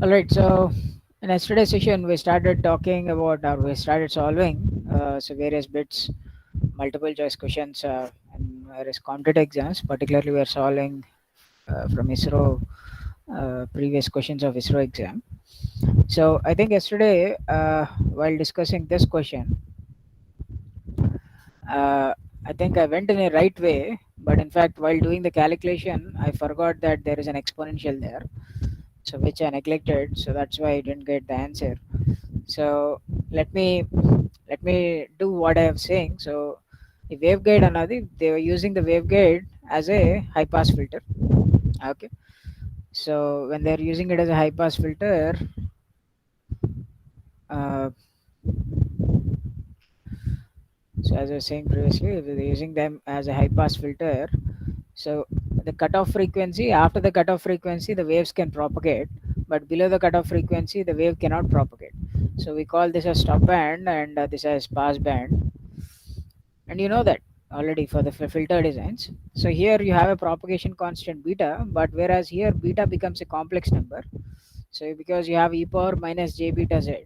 Alright, so in yesterday's session we started talking about, or we started solving various bits, multiple choice questions, and various competitive exams. Particularly, we are solving from ISRO, previous questions of ISRO exam. So I think yesterday, while discussing this question, uh, I think I went in a right way, but in fact, while doing the calculation, I forgot that there is an exponential there, so which I neglected. So that's why I didn't get the answer. So let me let me do what I am saying. So the waveguide, another, they were using the waveguide as a high pass filter. Okay. So when they're using it as a high pass filter, uh, so as I was saying previously, if they're using them as a high pass filter, so the cutoff frequency, after the cutoff frequency, the waves can propagate, but below the cutoff frequency, the wave cannot propagate. So we call this as stop band, and this as pass band. And you know that already for the filter designs. So here you have a propagation constant beta, but whereas here beta becomes a complex number. So because you have e power minus j beta z,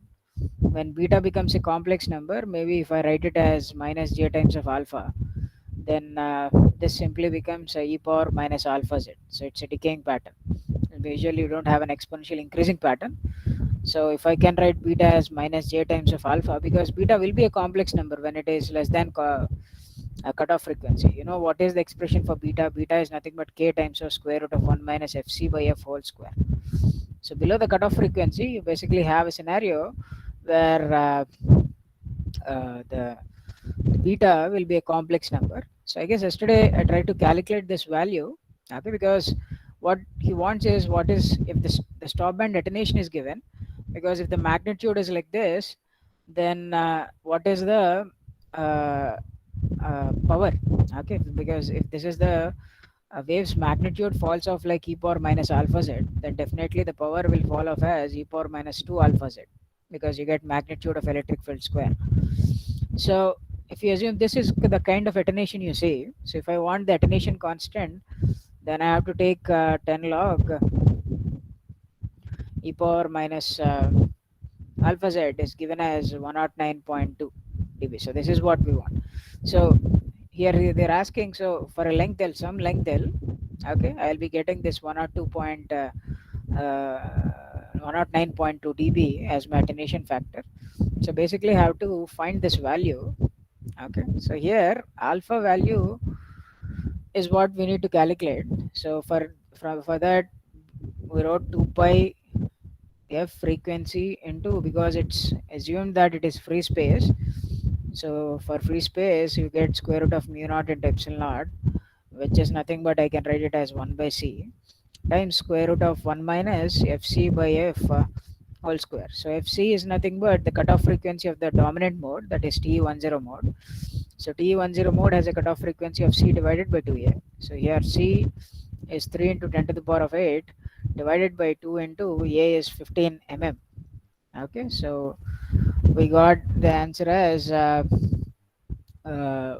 when beta becomes a complex number, maybe if I write it as minus j times of alpha, then this simply becomes e power minus alpha z. So it's a decaying pattern. Usually you don't have an exponential increasing pattern. So if I can write beta as minus j times of alpha, because beta will be a complex number when it is less than cutoff frequency. You know what is the expression for beta? Beta is nothing but k times of square root of 1 minus fc by f whole square. So below the cutoff frequency, you basically have a scenario where the beta will be a complex number. So I guess yesterday I tried to calculate this value, okay, because what he wants is what is if the stop band detonation is given, because if the magnitude is like this, then what is the uh, power? Okay, because if this is the wave's magnitude falls off like e power minus alpha z, then definitely the power will fall off as e power minus 2 alpha z, because you get magnitude of electric field square. So if you assume this is the kind of attenuation you see, so if I want the attenuation constant, then I have to take 10 log e power minus alpha z is given as 109.2 dB. So this is what we want. So here they're asking, so for a length L, some length L, okay, I'll be getting this 102 point 109.2 dB as my attenuation factor. So basically I have to find this value. Okay, so here alpha value is what we need to calculate. So for that we wrote 2 pi f frequency into, because it's assumed that it is free space. So for free space you get square root of mu naught into epsilon naught, which is nothing but I can write it as 1 by c times square root of 1 minus fc by f whole square. So fc is nothing but the cutoff frequency of the dominant mode, that is TE10 mode. So TE10 mode has a cutoff frequency of c divided by 2a. So here c is 3 into 10 to the power of 8 divided by 2 into a is 15 mm. Okay, so we got the answer as uh, 10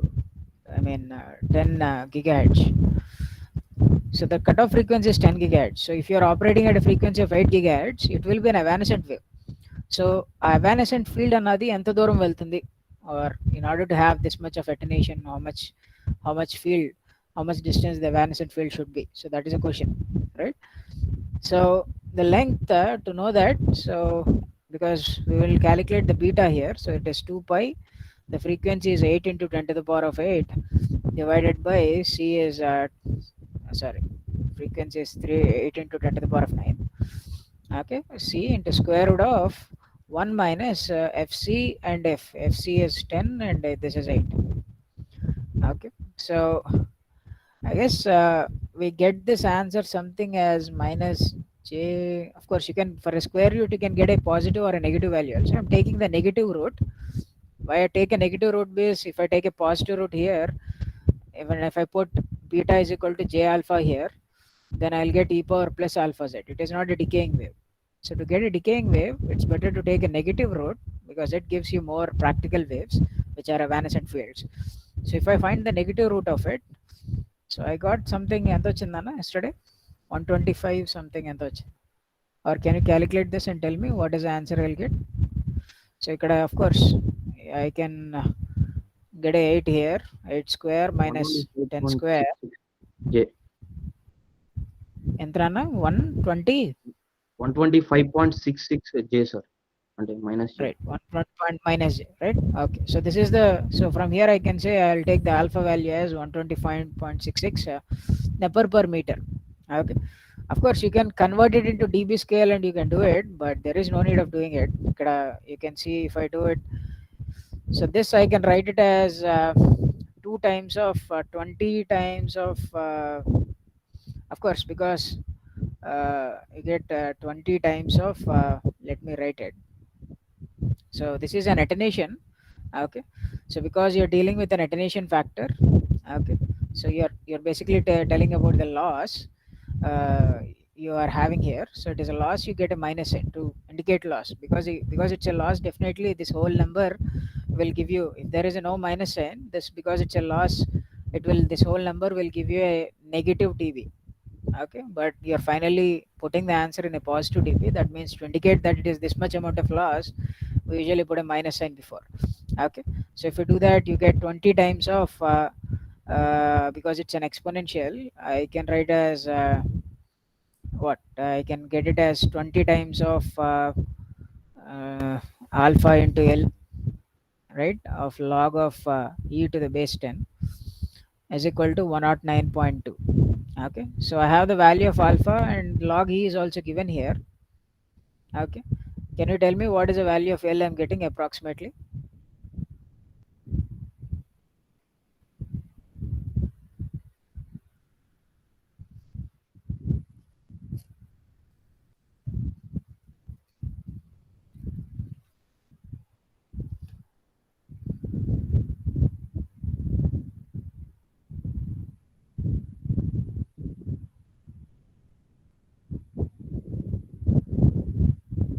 gigahertz. So the cutoff frequency is 10 gigahertz. So if you are operating at a frequency of 8 gigahertz, it will be an evanescent wave. So a evanescent field అన్నది ఎంత దూరం వెళ్తుంది, or in order to have this much of attenuation, how much field, how much distance the evanescent field should be. So that is a question, right? So the length, to know that, so because we will calculate the beta here, so it is 2 pi, the frequency is 8 into 10 to the power of 8 divided by c is sorry, frequency is 3 8 into 10 to the power of 9. Okay, c into square root of 1 minus fc and fc is 10 and this is 8. Okay, so I guess we get this answer something as minus j. Of course you can, for a square root you can get a positive or a negative value also. I'm taking the negative root. Why I take a negative root base, if I take a positive root here, even if I put beta is equal to j alpha here, then I'll get e power plus alpha z. It is not a decaying wave. So to get a decaying wave, it's better to take a negative root, because it gives you more practical waves, which are evanescent fields. So if I find the negative root of it, so I got something ఎంత వచ్చిందన్న yesterday, 125 something ఎంత వచ్చింది. or can you calculate this and tell me what is the answer I'll get? So ikkada of course I can get a 8 here. 8 square minus 10 square 125.66 J. ఎంత అన్న 120. 125.66 J, sir. అంటే minus J. Right, 1 point minus j, right? Okay, so this is the, so from here I can say I'll take the alpha value as 125.66 Nepper per meter. Okay, of course you can convert it into dB scale and you can do it, but there is no need of doing it. You can see if I do it, so this I can write it as 2 times of 20 times of course, because you get 20 times of let me write it. So this is an attenuation. Okay, so because you're dealing with an attenuation factor. Okay, so you're basically telling about the loss uh, you are having here. So it is a loss, you get a minus sign to indicate loss, because it's a loss, definitely this whole number will give you, if there is a no minus sign, this, because it's a loss, it will, this whole number will give you a negative dB. Okay, but you're finally putting the answer in a positive dB, that means to indicate that it is this much amount of loss, we usually put a minus sign before. Okay, so if you do that, you get 20 times of because it's an exponential, I can write as what I can get it as 20 times of uh, alpha into L, right, of log of e to the base 10 is equal to 109.2. Okay, so I have the value of alpha and log e is also given here. Okay, can you tell me what is the value of L I'm getting approximately?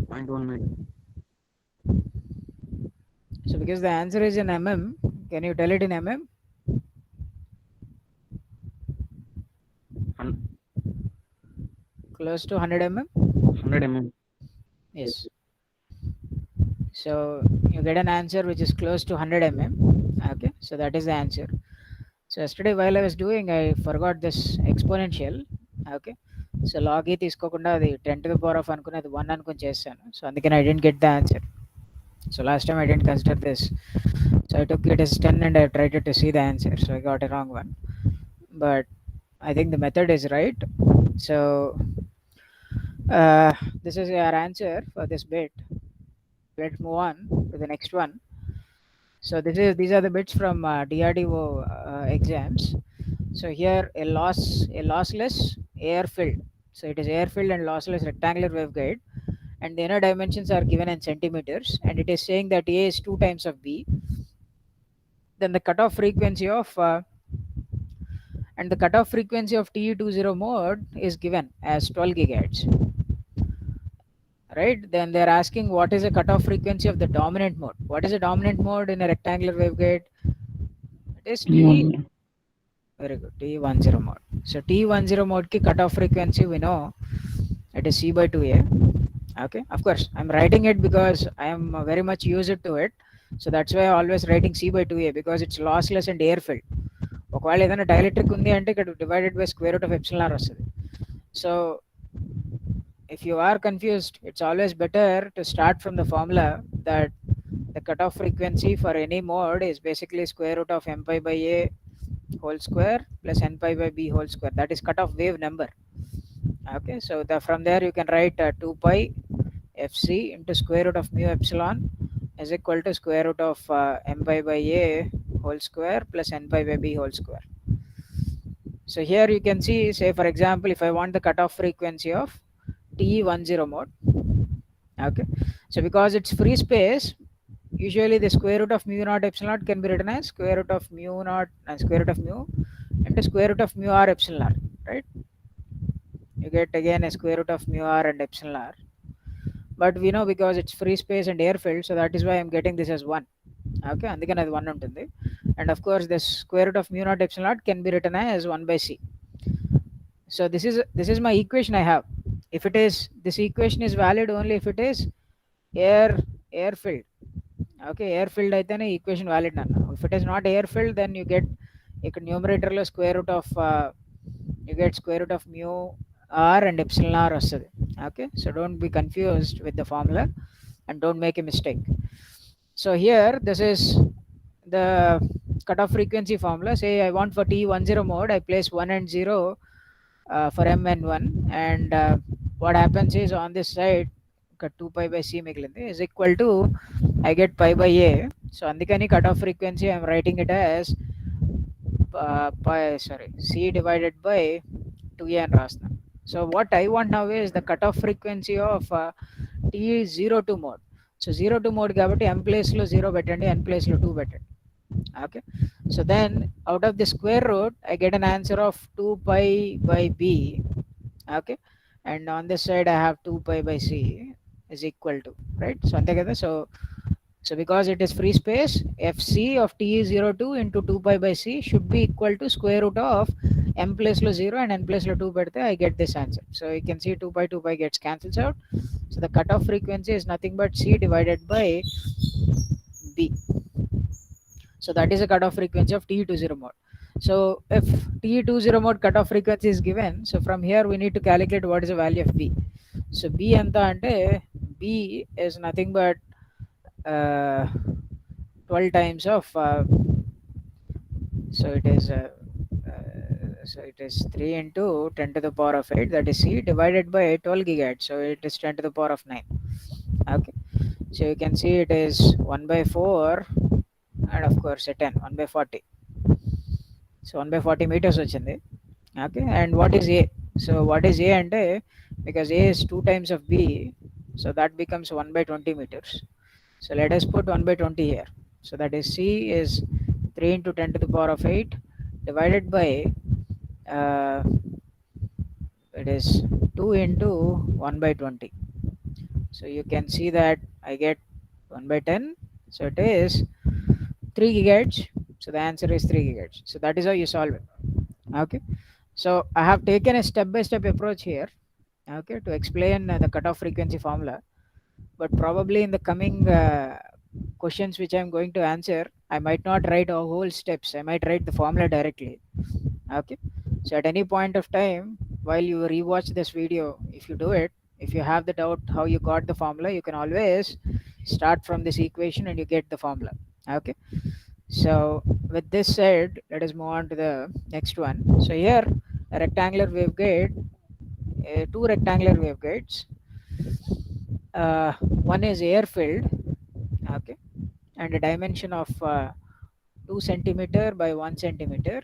Point 1 meter. So because the answer is in mm, can you tell it in mm? Close to 100 mm. 100 mm. Yes, so you get an answer which is close to 100 mm. Okay, so that is the answer. So yesterday while I was doing, I forgot this exponential. Okay, so log e తీసుకోకుండా అది 10 to the power of అనుకుని అది 1 అనుకుని చేశాను, so అందుకని I didn't get the answer. So last time I didn't consider this, so I took it as 10 and I tried to see the answer, so I got a wrong one. But I think the method is right. So uh, this is our answer for this bit. Let's move on to the next one. So these are the bits from DRDO exams. So here a lossless air filled. So it is air filled and lossless rectangular waveguide, and the inner dimensions are given in centimeters, and it is saying that A is 2 times of B. Then the cutoff frequency of TE20 mode is given as 12 gigahertz. Right, then they're asking what is the cutoff frequency of the dominant mode. What is the dominant mode in a rectangular waveguide? It is T. Very good, T10 mode. So T10 mode ki cutoff frequency we know it is C by 2A. Okay, of course I'm writing it because I am very much used to it, so that's why I'm always writing C by 2A, because it's lossless and air filled. ఒకవేళ ఏదైనా dielectric ఉంది అంటే ఇక్కడ divided by square root of epsilon R వస్తుంది. So if you are confused, it's always better to start from the formula that the cutoff frequency for any mode is basically square root of m pi by a whole square plus n pi by b whole square. That is cutoff wave number. Okay, so from there you can write 2 pi fc into square root of mu epsilon is equal to square root of m pi by a whole square plus n pi by b whole square. So here you can see, say for example, if I want the cutoff frequency of T10 mode. Okay, so because it's free space, usually the square root of mu naught epsilon naught can be written as square root of mu naught and square root of mu into square root of mu r epsilon r, right? You get again a square root of mu r and epsilon r, but we know because it's free space and air filled, so that is why I'm getting this as 1. Okay, అందుకని అది 1 ఉంటుంది, and of course the square root of mu naught epsilon naught can be written as 1 by c. So this is my equation I have. If it is, this equation is valid only if it is air air filled. Okay, air filled aitane equation valid nanna. If it is not air filled, then you get ఇక్కడ numerator లో square root of you get square root of mu r and epsilon r వస్తుంది. Okay, so don't be confused with the formula and don't make a mistake. So here this is the cutoff frequency formula. Say I want for T10 mode, I place 1 and 0 for m and 1, and what happens is on this side 2 pi by c మిగిలింది is equal to I get pi by a. So అందుకని cutoff frequency I'm writing it as c divided by 2a అని రాస్తున్నాను. So what I want now is the cutoff frequency of T02 mode. So 02 mode కాబట్టి m place లో 0 పెట్టండి, n place లో 2 పెట్టండి. Okay, so then out of the square root I get an answer of 2 pi by b. Okay, and on this side I have 2 pi by c is equal to, right? So ante kada. So because it is free space, fc of t02 into 2 pi by c should be equal to square root of m place lo 0 and n place lo 2 pedte I get this answer. So you can see 2 pi gets cancels out. So the cutoff frequency is nothing but c divided by b. So that is a cutoff frequency of T20 mode. So if T20 mode cutoff frequency is given, so from here we need to calculate what is the value of B. So B anta ante B is nothing but 12 times of so it is 3 into 10 to the power of 8, that is C, divided by 12 gigahertz, so it is 10 to the power of 9. Okay, so you can see it is 1 by 4 and of course a 10, 1 by 40. So 1 by 40 meters వచ్చింది. Okay, and what is A? So what is A ante, because A is 2 times of B, so that becomes 1 by 20 meters. So let us put 1 by 20 here. So that is C is 3 into 10 to the power of 8 divided by it is 2 into 1 by 20. So you can see that I get 1 by 10. So it is 3 gigahertz. So the answer is 3 gigahertz. So that is how you solve it. Okay, so I have taken a step-by-step approach here, okay, to explain the cutoff frequency formula. But probably in the coming questions which I am going to answer, I might not write all whole steps. I might write the formula directly. Okay, so at any point of time while you rewatch this video, if you do it, if you have the doubt how you got the formula, you can always start from this equation and you get the formula. Okay, so with this said, let us move on to the next one. So here a rectangular waveguide, two rectangular waveguides, one is air filled, okay, and a dimension of 2 centimeter by 1 centimeter.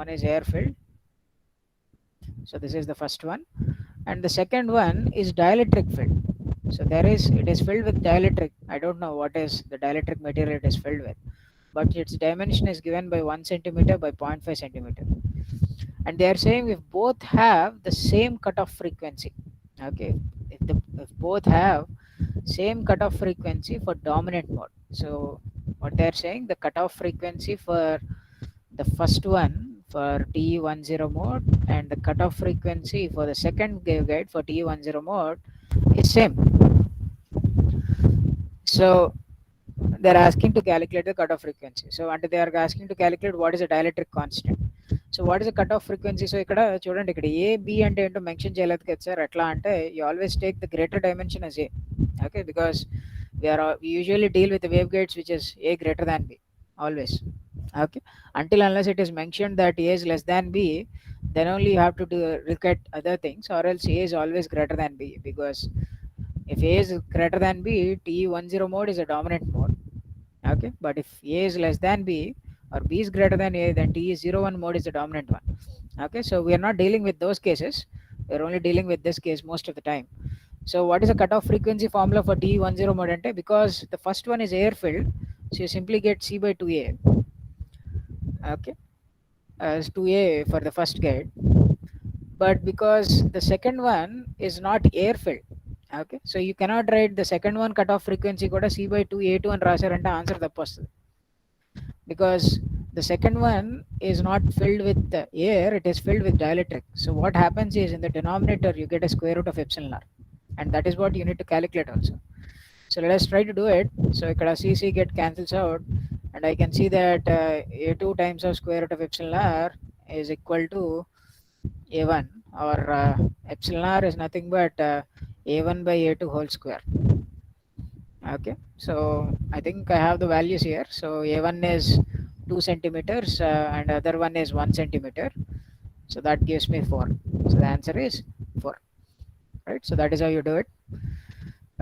One is air filled, so this is the first one, and the second one is dielectric filled. So it is filled with dielectric. I don't know what is the dielectric material it is filled with, but its dimension is given by 1 centimeter by 0.5 centimeter, and they are saying if both have the same cutoff frequency. Okay, if both have same cutoff frequency for dominant mode. So what they are saying, the cutoff frequency for the first one for T10 mode and the cutoff frequency for the second waveguide for T10 mode is same. So they're asking to calculate the cutoff frequency. So until they are asking to calculate what is a dielectric constant. So what is the cutoff frequency? So ఇక్కడ చూడండి, ఇక్కడ A B అంటే ఏంటో mention చేయలేదు కదా sir. ఎట్లా అంటే you always take the greater dimension as A. Okay, because we usually deal with the waveguides which is A greater than B always. Okay, until unless it is mentioned that A is less than B, then only you have to look at other things, or else A is always greater than B, because if A is greater than B, T10 mode is a dominant mode. Okay, but if A is less than B or B is greater than A, then T01 mode is the dominant one. Okay, so we are not dealing with those cases. We are only dealing with this case most of the time. So what is the cutoff frequency formula for T10 mode ante? Because the first one is air filled, so you simply get C by 2A. Okay, as 2A for the first guide, but because the second one is not air filled, okay, so you cannot write the second one cutoff frequency kuda C by 2A2 అని రాశారంటే answer తప్పు వస్తుంది, because The second one is not filled with air, it is filled with dielectric. So what happens is in the denominator you get a square root of epsilon r, and that is what you need to calculate also. So let us try to do it. So ikkada cc get cancels out, and I can see that a2 times of square root of epsilon r is equal to a1, or epsilon r is nothing but a1 by a2 whole square. Okay, so I think I have the values here. So a1 is 2 centimeters, and other one is 1 centimeter, so that gives me 4. So the answer is 4, right? So that is how you do it.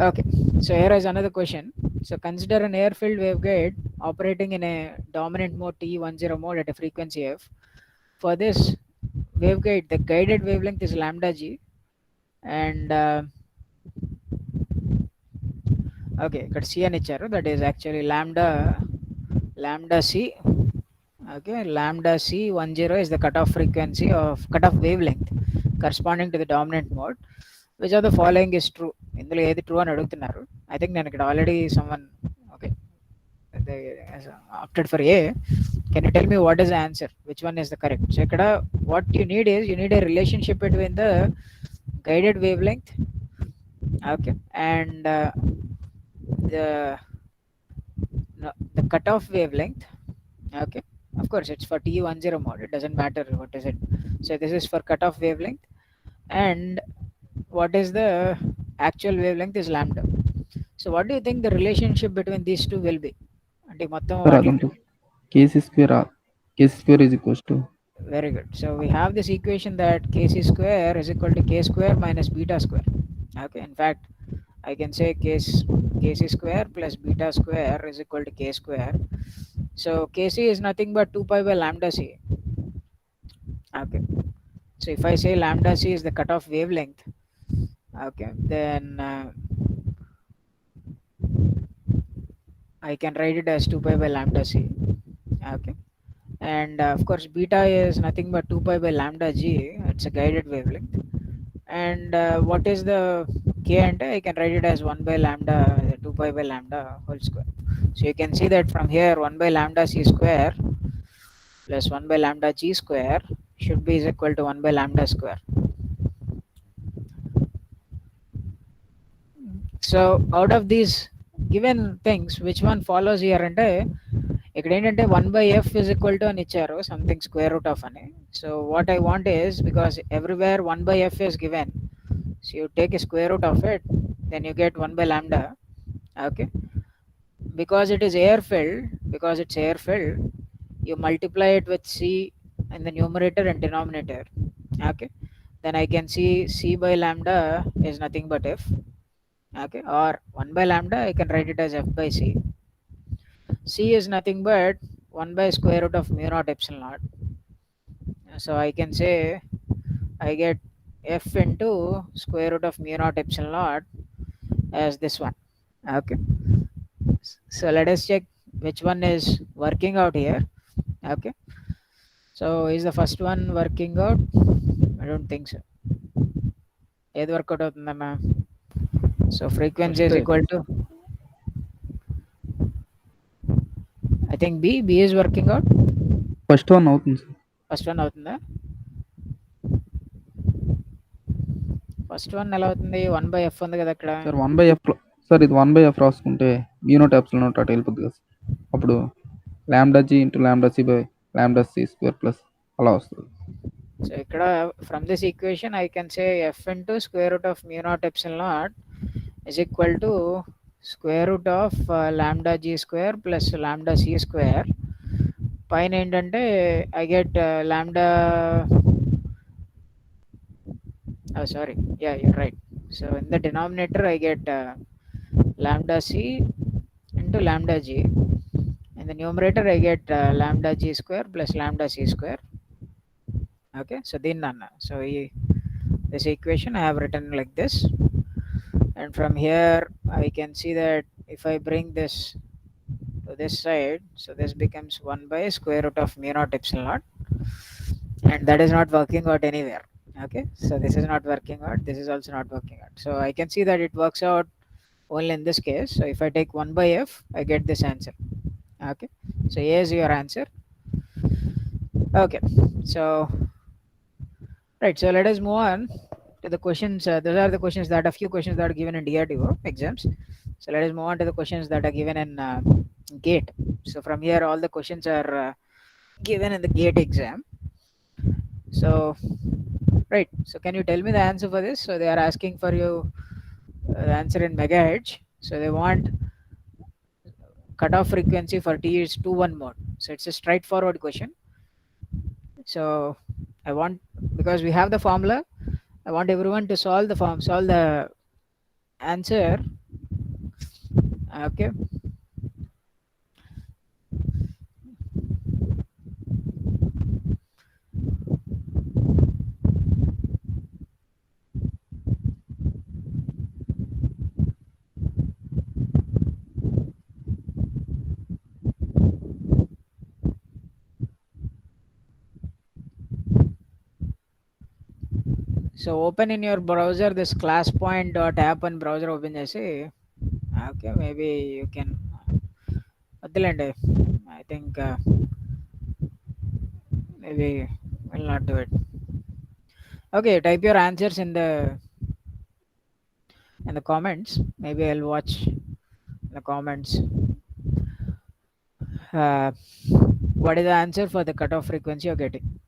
Okay, so here is another question. So consider an air-filled waveguide operating in a dominant mode TE10 mode at a frequency f. For this waveguide, the guided wavelength is lambda g, and okay, ఇక్కడ c అని ఇచ్చారు, that is actually lambda c. Okay, lambda c10 is the cutoff frequency of cutoff wavelength corresponding to the dominant mode. Which of the following is true? ఇందులో ఏది true అని అడుగుతున్నారు. I think నేను ఇక్కడ already someone, okay, they opted for A. Can you tell me what is the answer? Which one is the correct? So ikkada what you need is you need a relationship between the guided wavelength, okay, and the no, the cutoff wavelength. Okay, of course it's for TE10 mode, it doesn't matter what is it. So this is for cutoff wavelength, and what is the actual wavelength is lambda. So what do you think the relationship between these two will be? అంటే మొత్తం sir వాటి, అదంతా KC square is equals to very good. So we have this equation that kc square is equal to k square minus beta square. Okay, in fact I can say kc square plus beta square is equal to k square. So kc is nothing but 2 pi by lambda c. Okay, so if I say lambda c is the cutoff wavelength, okay, then I can write it as 2 pi by lambda c. Okay, and of course beta is nothing but 2 pi by lambda g, it's a guided wavelength. And what is the k, and I can write it as 1 by lambda 2 pi by lambda whole square. So you can see that from here 1 by lambda c square plus 1 by lambda g square should be is equal to 1 by lambda square. So out of these given things, which one follows here? అంటే ఇక్కడ ఏంటంటే 1 by f is equal to అని ఇచ్చారు, something square root of అని. So what I want is, because everywhere 1 by f is given, so you take a square root of it, then you get 1 by lambda. Okay, because it is air filled, you multiply it with c in the numerator and denominator. Okay, then I can see c by lambda is nothing but f. Okay, or 1 by lambda I can write it as f by c. C is nothing but 1 by square root of mu naught epsilon naught. So I can say I get f into square root of mu naught epsilon naught as this one. Okay, so let us check which one is working out here. Okay, so is the first one working out? I don't think so. ఏది work out అవుతుందమ్మా? So frequency is equal to, I think B is working out. First one అవుతుంది sir. First one అవుతుందా? First one ఎలా అవుతుంది? 1 by f ఉంది కదా అక్కడ. Sir 1/f sir, ఇది 1/f రాసుకుంటే μ0 ఎప్సిలాన్ నాట్ అటు వెళ్ళిపోతుంది కదా సార్. అప్పుడు lambda G into lambda C by lambda C square plus అలా వస్తుంది. సో ఇక్కడ from this equation I can say f into square root of mu naught epsilon naught is equal to square root of lambda g square plus lambda c square. పైన ఏంటంటే I get lambda, oh sorry, yeah, you're right. So in the denominator I get lambda c into lambda g. In the numerator I get lambda g square plus lambda c square. Okay, so so this equation I have written like this, and from here I can see that if I bring this to this side, so this becomes 1 by square root of mu naught epsilon naught, and that is not working out anywhere. Okay, so this is not working out, this is also not working out. So I can see that it works out only in this case. So if I take 1 by f, I get this answer. Okay, so A is your answer. Okay, so right, so let us move on to the questions. Those are the questions that a few questions that are given in DRDO exams. So let us move on to the questions that are given in GATE. So from here, all the questions are given in the GATE exam. So right, so can you tell me the answer for this? So they are asking for you the answer in megahertz. So they want cutoff frequency for T is 2-1 mode. So it's a straightforward question. So I want, because we have the formula, I want everyone to solve the answer. Okay. So open in your browser this classpoint.app and browser open చేసి okay, maybe you can వద్దులేండి. I think maybe will not do it. Okay, type your answers in the comments. Maybe I'll watch the comments. uh, what is the answer for the cutoff frequency you're getting?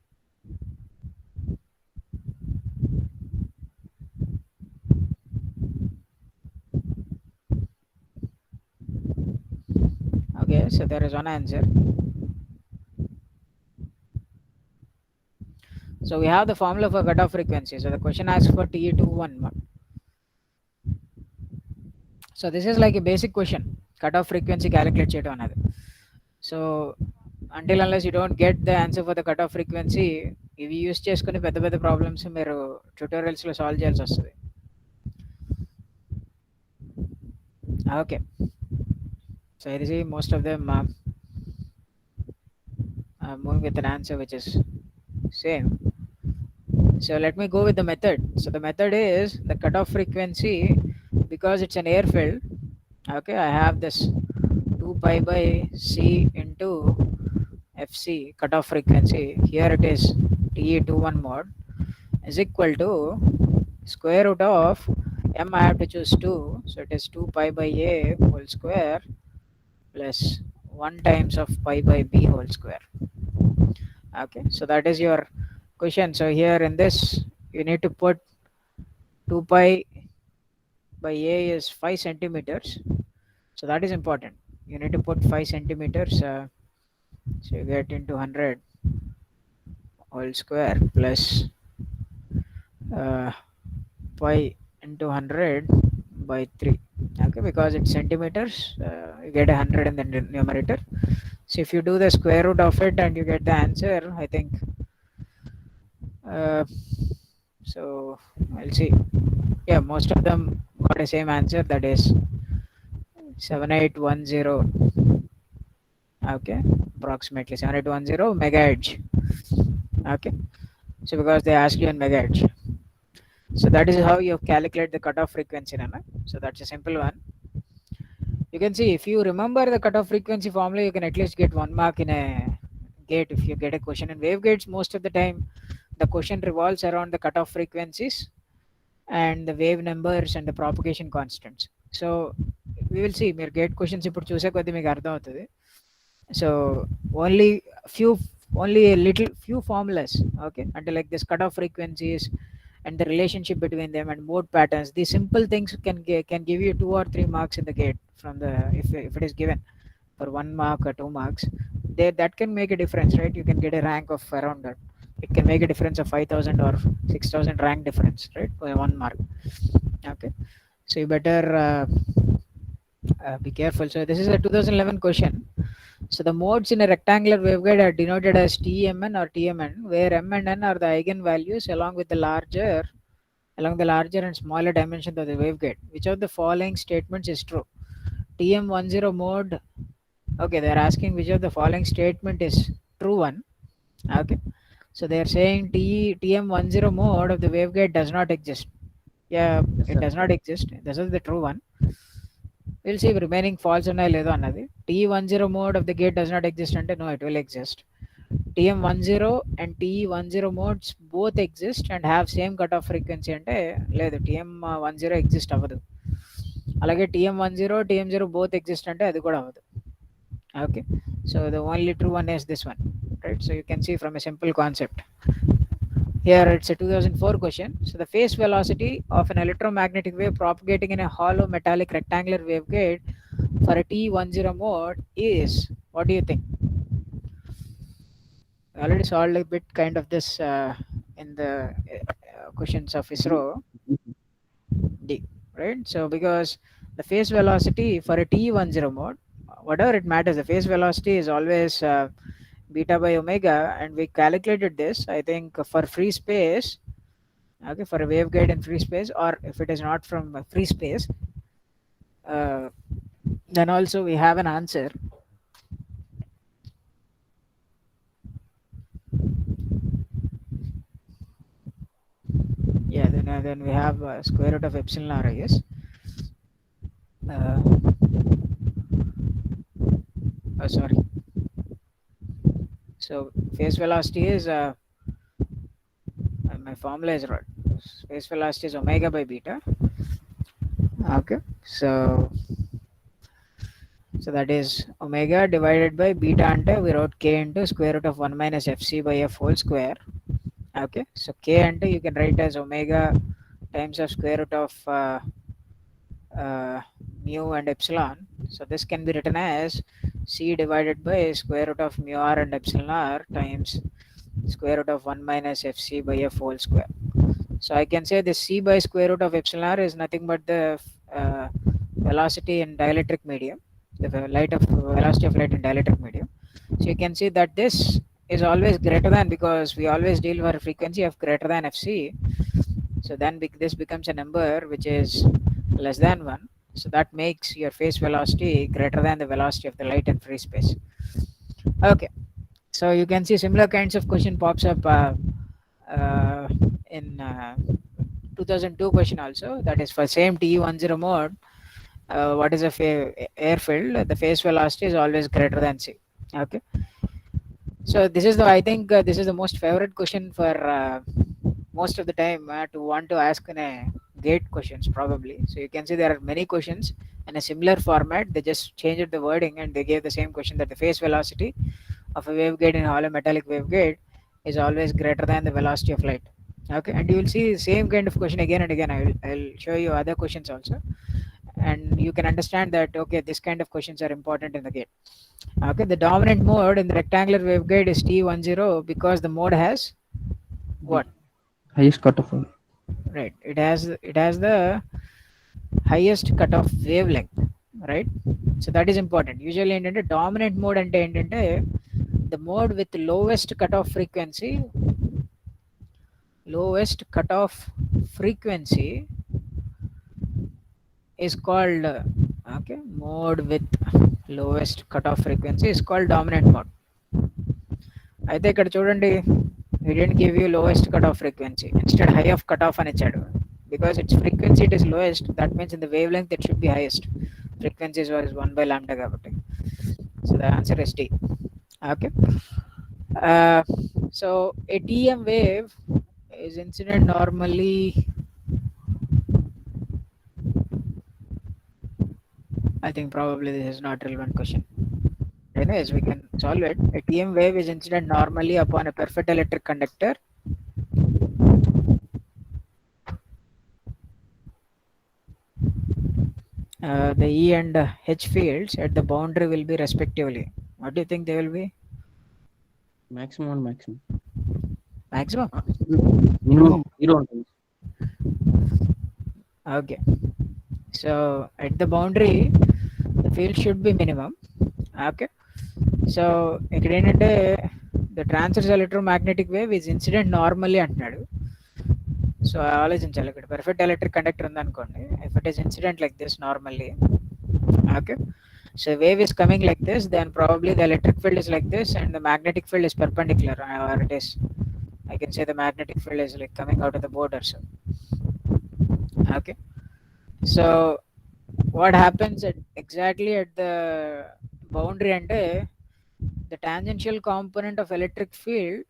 Okay, so there is one answer. So we have the formula for cutoff frequency. So the question asks for TE21. So this is like a basic question. Cutoff frequency calculate చేయడం అనేది. So until unless you don't get the answer for the cutoff frequency, ఇవి use చేసుకుని పెద్ద పెద్ద problems మీరు ట్యూటోరియల్స్లో solve చేయాల్సి వస్తుంది. Okay, so here is most of them moving with an answer which is same. So let me go with the method. So the method is the cutoff frequency, because it's an air field. Okay, I have this 2 pi by c into fc cutoff frequency. Here it is TE21 mod is equal to square root of m. I have to choose 2, so it is 2 pi by a whole square plus 1 times of pi by b whole square. Okay, so that is your question. So here in this you need to put 2 pi by a is 5 centimeters, so that is important. You need to put 5 centimeters, so you get into 100 whole square plus pi into 100 by 3. Okay, because it's centimeters, you get 100 in the numerator. So if you do the square root of it and you get the answer, I think so I'll see. Yeah, most of them got the same answer, that is 7810. Okay, approximately 7810 megahertz. Okay, so because they asked you in megahertz, so that is how you calculate the cutoff frequency, Nana. So that's a simple one. You can see, if you remember the cutoff frequency formula, you can at least get 1 mark in a gate. If you get a question in wavegates, most of the time the question revolves around the cutoff frequencies and the wave numbers and the propagation constants. So we will see, మీరు gate questions ఇప్పుడు చూసే కొద్దీ మీకు అర్థం అవుతుంది. So only a little few formulas, okay, until like this cutoff frequencies and the relationship between them and mode patterns. These simple things can give you 2 or 3 marks in the gate from the, if it is given for 1 mark or 2 marks. That can make a difference, right? You can get a rank of around that. It can make a difference of 5,000 or 6,000 rank difference, right, for 1 mark. Okay, so you better be careful. So this is a 2011 question. So the modes in a rectangular waveguide are denoted as TMN or TMN, where M and N are the eigenvalues along the larger and smaller dimensions of the waveguide. Which of the following statements is true? TM10 mode. Okay, they are asking which of the following statement is true one. Okay, so they are saying TM10 mode of the waveguide does not exist. Yeah, Yes, it sir. does not exist. This is the true one. We'll see if remaining false or ledo annadi. T10 mode of the gate does not exist, and no, it will exist. TM10 and TE10 modes both exist and have same cutoff frequency అంటే లేదు, TM10 exist అవ్వదు. అలాగే TM10 TM0 both exist అంటే అది కూడా అవ్వదు. Okay, so the only true one is this one, right? So you can see from a simple concept. Here it's a 2004 question. So the phase velocity of an electromagnetic wave propagating in a hollow metallic rectangular waveguide for a T10 mode is, what do you think? I already solved a bit kind of this in the questions of ISRO. D, right? So because the phase velocity for a T10 mode, whatever it matters, the phase velocity is always beta by omega, and we calculated this, I think, for free space. Okay, for a waveguide in free space, or if it is not from free space, uh, then also we have an answer. Yeah, then we have square root of epsilon r, I guess. uh, Sorry, so phase velocity is my formula is right. Phase velocity is omega by beta. Okay, so that is omega divided by beta ante we wrote k into square root of 1 minus fc by f whole square. Okay, so k ante you can write as omega times of square root of mu and epsilon. So this can be written as c divided by square root of mu r and epsilon r times square root of 1 minus fc by f whole square. So I can say this c by square root of epsilon r is nothing but the uh, velocity in dielectric medium, the velocity of light in dielectric medium. So you can see that this is always greater than, because we always deal with a frequency of greater than fc. So then this becomes a number which is less than 1. So that makes your phase velocity greater than the velocity of the light in free space. Okay, so you can see similar kinds of question pops up in 2002 question also, that is for same TE10 mode. What is a air field? The phase velocity is always greater than c. Okay, so this is the, I think this is the most favorite question for most of the time to want to ask in a gate questions probably. So you can see there are many questions in a similar format, they just changed the wording and they gave the same question, that the phase velocity of a waveguide in a hollow metallic waveguide is always greater than the velocity of light. Okay, and you will see the same kind of question again and again. I'll show you other questions also, and you can understand that okay, this kind of questions are important in the gate. Okay, the dominant mode in the rectangular waveguide is T10 because the mode has what? highest cutoff. Right, it has the highest cutoff wavelength, right? So that is important. Usually ఏంటంటే dominant mode అంటే ఏంటంటే the mode with lowest cutoff frequency is called okay, mode with lowest cutoff frequency is called dominant mode. అయితే ఇక్కడ చూడండి, we didn't give you lowest cutoff frequency, instead high of cutoff అని ఇచ్చాడు. Because its frequency it is lowest, that means in the wavelength it should be highest. Frequency is 1 by lambda కాబట్టి. So the answer is D. Okay, so a TM wave is incident normally. I think probably this is not relevant question. Anyways, we can solve it. A TM wave is incident normally upon a perfect electric conductor. The E and H fields at the boundary will be respectively. What do you think they will be? Maximum and maximum. Maximum? Minimum. Zero ఉంటుంది. Okay. So at the boundary, the field should be minimum. Okay. So ఇక్కడ ఏంటంటే the transverse electromagnetic wave is incident normally అంటున్నాడు. So ఆలోచించాలి, ఇక్కడ perfect electric conductor ఉందనుకోండి, if it is incident like this normally, okay, so wave is coming like this, then probably the electric field is like this and the magnetic field is perpendicular, or it is, I can say the magnetic field is like coming out of the border. So okay, so what happens exactly at the boundary అంటే the tangential component of electric field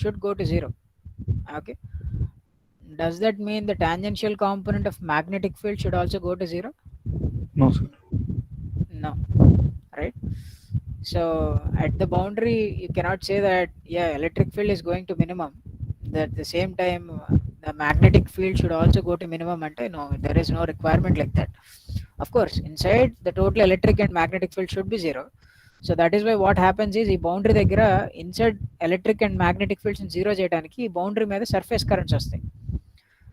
should go to 0. Okay, does that mean the tangential component of magnetic field should also go to 0? No, sir. No, right? So at the boundary you cannot say that yeah, electric field is going to minimum, that at the same time the magnetic field should also go to minimum, and no, there is no requirement like that. Of course, inside the total electric and magnetic field should be 0. So that is why what happens is ఈ boundary దగ్గర inside electric and magnetic fields zero చేయడానికి ఈ boundary మీద surface currents వస్తాయి.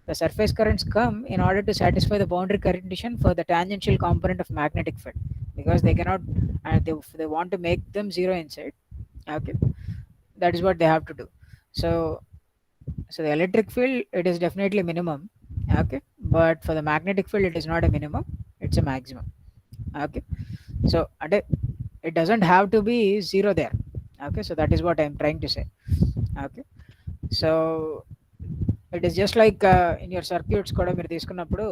The surface currents come in order to satisfy the boundary condition for the tangential component of magnetic field, because they cannot, and they want to make them zero inside. Okay, that is what they have to do. So the electric field, it is definitely minimum. Okay, but for the magnetic field it is not a minimum, it's a maximum. Okay, so it doesn't have to be zero there. Okay, so that is what I am trying to say. Okay, so it is just like in your circuits కూడా మీరు తీసుకున్నప్పుడు,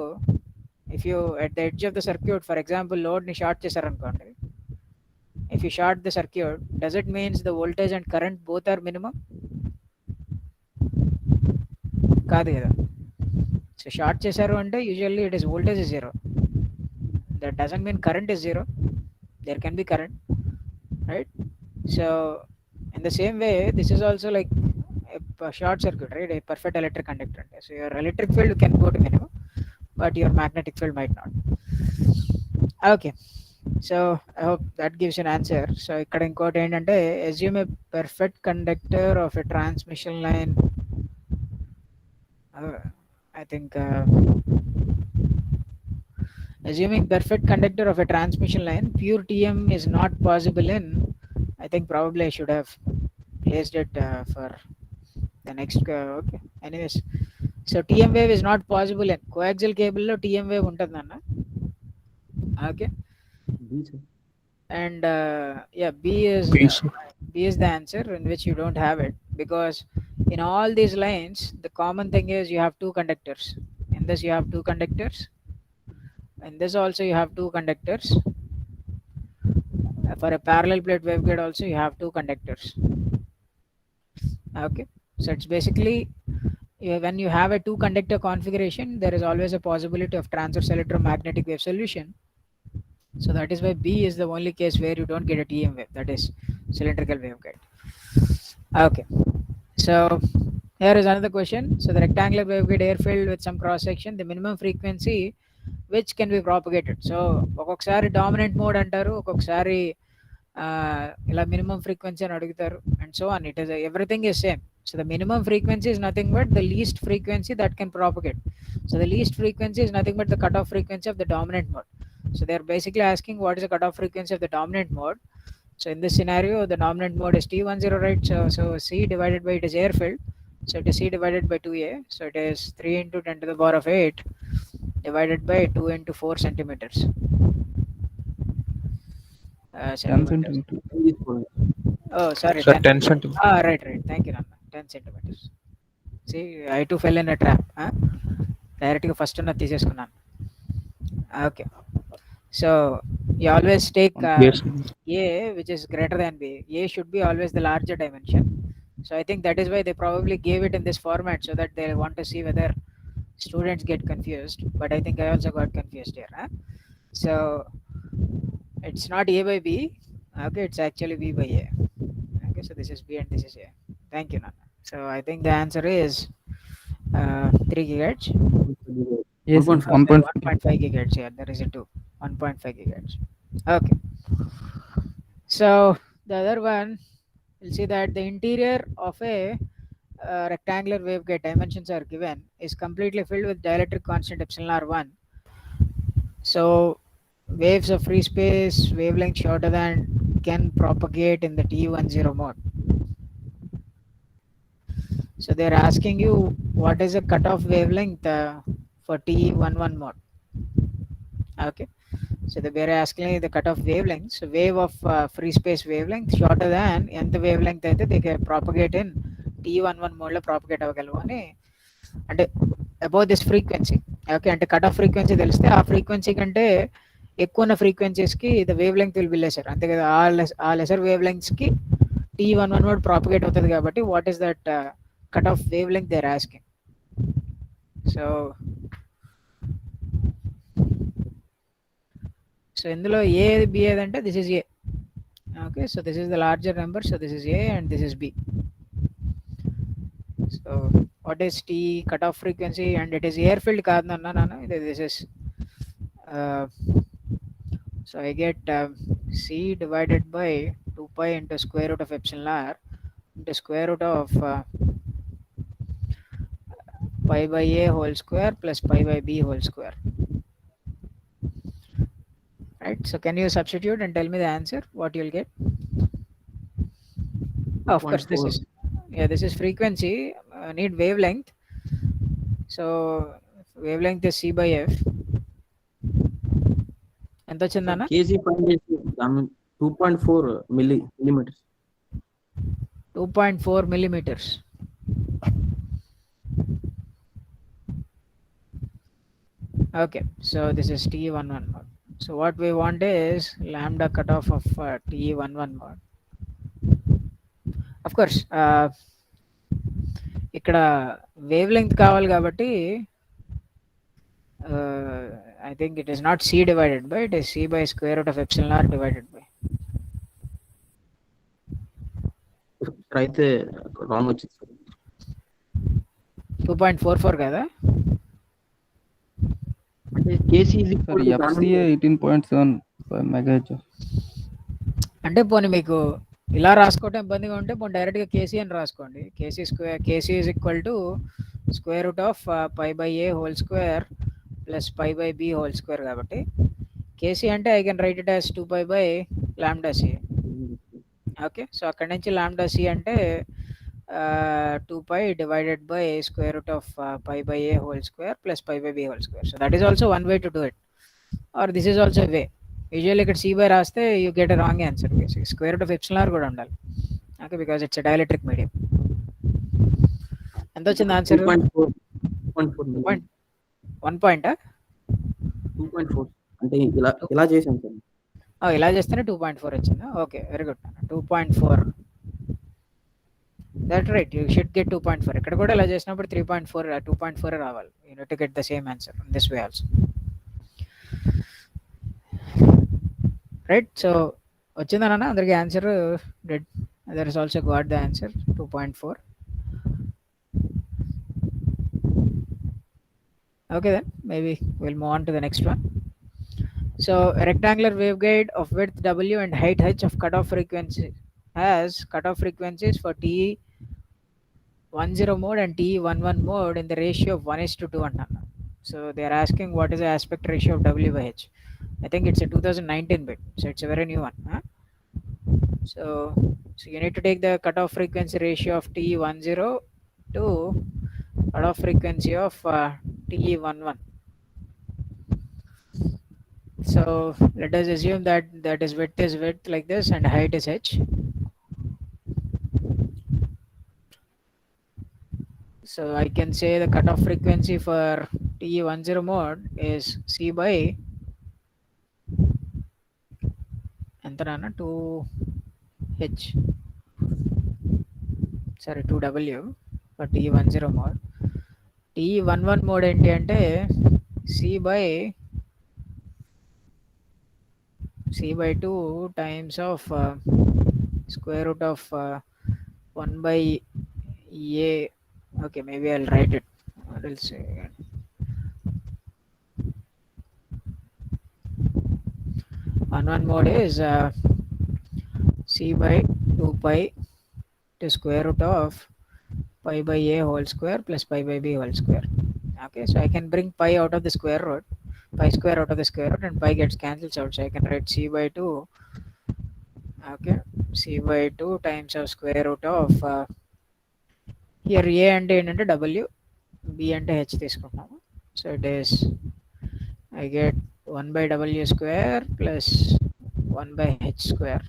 if you at the edge of the circuit, for example load ని short చేశారనుకోండి, if you short the circuit, does it means the voltage and current both are minimum? కాదు కదా. So short చేశారు అంటే usually it is voltage is zero, that doesn't mean current is zero. There can be current, right? So in the same way this is also like a short circuit, right? A perfect electric conductor. So your electric field can go to minimum, but your magnetic field might not. Okay, so I hope that gives you an answer. So ఇక్కడ ఇంకోటి ఏంటంటే, assume a perfect conductor of a transmission line. I think assuming perfect conductor of a transmission line, pure TM is not possible in, I think probably I should have placed it for the next okay, anyways. So TM wave is not possible in coaxial cable lo TM wave untadana. Okay, B, sir. and yeah, B is the answer, in which you don't have it, because in all these lines the common thing is you have two conductors. In this you have two conductors, in this also you have two conductors. For a parallel plate waveguide also you have two conductors. Okay, so it's basically when you have a two conductor configuration, there is always a possibility of transverse electromagnetic wave solution. So that is why B is the only case where you don't get a TM wave, that is cylindrical waveguide. Okay, so here is another question. So the rectangular waveguide air filled with some cross section, the minimum frequency which can be propagated. So ఒక్కొక్కసారి dominant mode అంటారు, ఒక్కొక్కసారి ఇలా minimum frequency అని అడుగుతారు, and so on. It is everything is same. So the minimum frequency is nothing but the least frequency that can propagate. So the least frequency is nothing but the cutoff frequency of the dominant mode. So they are basically asking what is the cutoff frequency of the dominant mode. So in this scenario the dominant mode is T10, right? So C divided by, it is air filled, so it is C divided by 2A, so it is 3 into 10 to the power of 8 divided by 2 into 4 centimeters. 10 centimeters. centimeters. Oh sorry, Sir, 10 centimeters. right, thank you Nana. 10 centimeters. See, I too fell in a trap. Direct గా first ఉన్న తీసేసుకున్నాను. Okay, so you always take Yes. A which is greater than B. A should be always the larger dimension. So I think that is why they probably gave it in this format, so that they want to see whether students get confused. But I think I also got confused here. So it's not A by B. Okay, it's actually B by A. Okay, so this is B and this is A. Thank you, Nana. So I think the answer is 3 gigahertz. Yes, 1.5. 1.5 gigahertz. Yeah, there is a 2. 1.5 gigahertz. Okay. So the other one, you'll see that the interior of a rectangular waveguide, dimensions are given, is completely filled with dielectric constant epsilon r1. So waves of free space wavelength shorter than can propagate in the T10 mode. So they're asking you what is the cutoff wavelength for T11 mode. Okay, so they're asking the cutoff wavelength. So wave of free space wavelength shorter than nth wavelength అయితే they can propagate in T11 mode లో propagate అవ్వగలవు అని, అంటే above this frequency. Okay, అంటే cut off frequency తెలిస్తే ఆ frequency కంటే ఎక్కువ ఉన్న ఫ్రీక్వెన్సీస్కి the wave length will be lesser, అంతే కదా. ఆ లెసర్ వేవ్ లెంగ్త్స్కి T11 mode propagate అవుతుంది కాబట్టి what is that cutoff wavelength they're asking. So ఇందులో ఏ బి ఏదంటే this is A. Okay, so this is the larger number, so this is A and this is B. So what is T cutoff frequency, and it is air filled కాదు నాన్న, this is so I get C divided by 2 pi into square root of epsilon r into square root of pi by A whole square plus pi by B whole square. Right, so can you substitute and tell me the answer, what you'll get? Oh, of course, this 2.4. is, yeah, this is frequency, need wavelength. So wavelength is C by F. ఎంత వచ్చిందన్న? KG find చేసి 2.4 millimeters. 2.4 millimeters. Okay, so this is T11 mode. So what we want is lambda cutoff of T11 mode. Of course, ఇక్కడ wave length కావాలి కాబట్టి I think it is not C divided by, it is C by square root of epsilon r divided by. ఇక్కడ అయితే wrong వచ్చింది sir. 2.44 కదా? అంటే KC sir FCA 18.7 మెగాహెచ్. అంటే పోనీ మీకు ఇలా రాసుకోవటం ఇబ్బందిగా ఉంటే పోనీ డైరెక్ట్గా కేసీ అని రాసుకోండి. KC is equal to square root of pi by A whole square plus pi by B whole square కాబట్టి కేసీ అంటే I can write it as 2 pi by lambda C. Okay, so అక్కడి నుంచి lambda C అంటే 2 pi divided by square root of pi by a whole square plus pi by b whole square. So that is also one way to do it, or this is also a way. Usually ఇక్కడ C by రాస్తే you get a wrong answer. Basically square root of epsilon r కూడా ఉండాలి. Okay, because it's a dielectric medium. ఎంత వచ్చింది answer? 2.4 1 point 2.4 అంటే ఇలా చేశాను sir. ఇలా చేస్తేనే 2.4 వచ్చిందా? Okay, very good. 2.4, that right, you should get 2.4. ఇక్కడ కూడా ఇలా చేసినప్పుడు 3.4 2.4 రావాలి. You need to get the same answer in this way also. Right, so వచ్చిందన్న అందరికి answer? Did there is also got the answer 2.4. Okay, then maybe we'll move on to the next one. So a rectangular waveguide of width W and height h of cutoff frequency has cutoff frequencies for T10 mode and T11 mode in the ratio of 1:2 anna. So they are asking what is the aspect ratio of W by h. I think it's a 2019 bit, so it's a very new one. So you need to take the cutoff frequency ratio of T10 to cutoff frequency of T11. So let us assume that is width like this and height is h. So I can say the cutoff frequency for T10 mode is C by entanana 2h, sorry 2w for T10 mode. T11 mode enti ante C by 2 times of square root of 1 by a. Okay, maybe I'll write it, or else 11 mode is C by 2 pi to square root of pi by a whole square plus pi by b whole square. Okay, so I can bring pi out of the square root, pi square out of the square root, and pi gets cancelled out, so I can write C by 2. Okay, C by 2 times of square root of here a అంటే ఏంటంటే w, b అంటే h తీసుకుంటున్నాము. So it is, I get 1 by w square plus 1 by h square.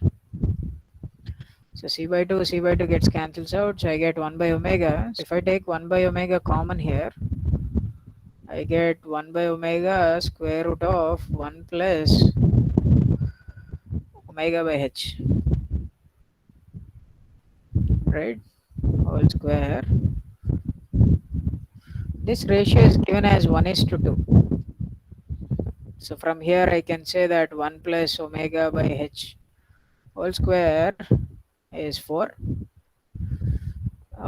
So C by 2 gets cancelled out, so I get 1 by omega. So if I take 1 by omega common here, I get 1 by omega square root of 1 plus omega by h. right, whole square. This ratio is given as 1 is to 2. So from here I can say that 1 plus omega by h whole square is 4,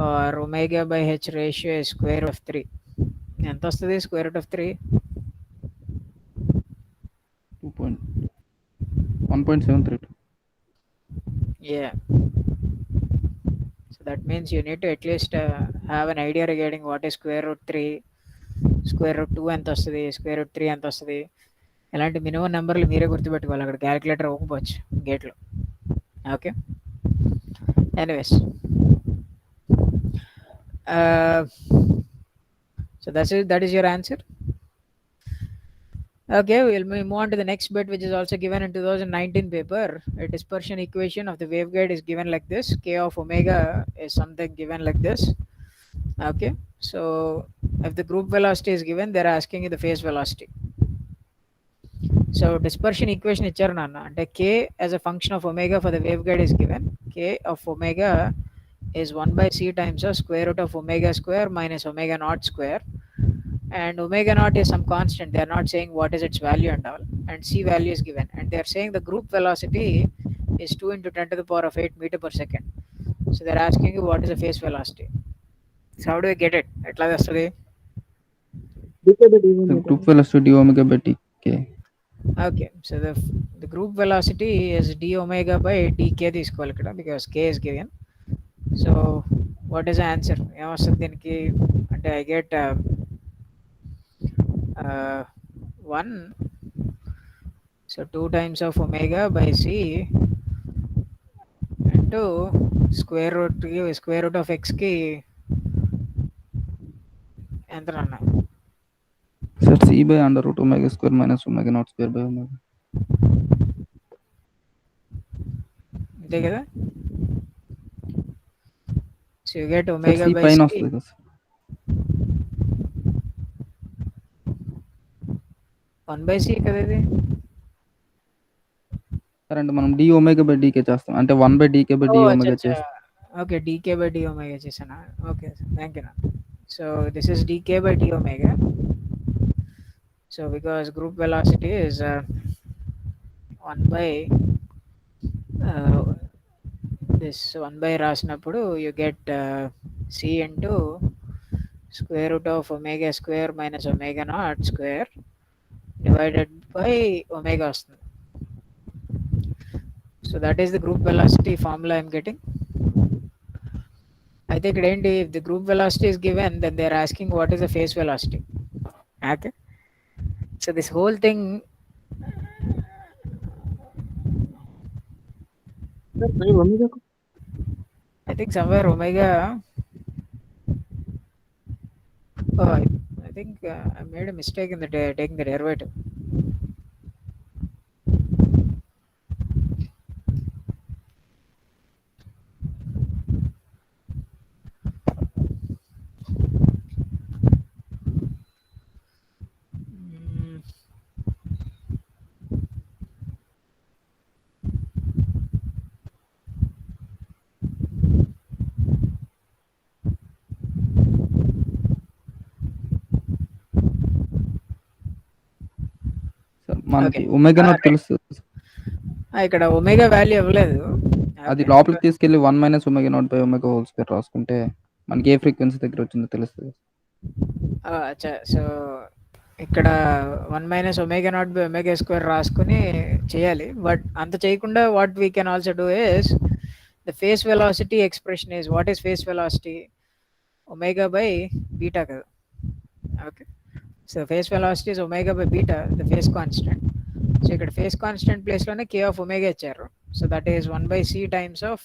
or omega by h ratio is square root of 3. ఎంత వస్తుంది square root of 3? 1.732. Yeah. So that means you need to at least have an idea regarding what is square root 3, square root 2 ఎంత వస్తుంది, square root 3 ఎంత వస్తుంది. ఇలాంటి minimum నెంబర్లు మీరే గుర్తుపెట్టుకోవాలి, అక్కడ క్యాలిక్యులేటర్ ఇవ్వకపోవచ్చు గేట్లో. Okay, anyways. So that is your answer. Okay, we'll move on to the next bit, which is also given in 2019 paper. A dispersion equation of the waveguide is given like this. K of omega is something given like this. Okay, so if the group velocity is given, they're asking you the phase velocity. So dispersion equation ichcharu nanna, ante k as a function of omega for the waveguide is given. K of omega is 1 by c times the square root of omega square minus omega naught square, and omega naught is some constant. They are not saying what is its value and all, and c value is given, and they are saying the group velocity is 2 into 10 to the power of 8 meter per second. So they are asking you what is the phase velocity. So how do I get it? Etla vastadi? The group velocity d omega by dk. Okay, so the group velocity is d omega by dk తీసుకోవాలి ఇక్కడ, because k is given. So what is the answer? ఏమొస్తుంది దీనికి అంటే I get 1, so 2 times of omega by c into square root of x కి ఎంత అన్న? So c by under root omega square minus omega naught square by omega. అంతే కదా. So you get Sir, omega c by పైన C. వస్తుంది కదా sir. 1 by c కదా ఇది. సరే అంటే మనం d omega by dk చేస్తాం, అంటే 1 by dk by d omega చేస్తాం. Okay, dk by d omega చేసానా? Okay, thank you. So this is dk by d omega. So because group velocity is 1 by this 1 by రాసినప్పుడు you get c into square root of omega square minus omega naught square divided by omega వస్తుంది. So that is the group velocity formula I'm getting. I think if the group velocity is given, then they're asking what is the phase velocity. Okay, so this whole thing, I think somewhere omega, oh, I think I made a mistake in the taking the derivative. Sir మనకి omega naught తెలుస్తుంది, ఇక్కడ omega value ఇవ్వలేదు. అది లోపలికి తీసుకెళ్ళి 1 minus omega naught by omega whole square రాసుకుంటే మనకి ఏ frequency దగ్గర వచ్చిందో తెలుస్తుంది. అచ్చా, సో ఇక్కడ 1 minus omega naught by omega square రాసుకుని చేయాలి. బట్ అంత చేయకుండా what we can also do is the phase velocity expression is what is phase velocity? Omega by beta కదా. Okay, so phase velocity is omega by beta, the phase constant. So ఇక్కడ phase constant ప్లేస్లోనే K of omega ఇచ్చారు. So that is 1 by c times of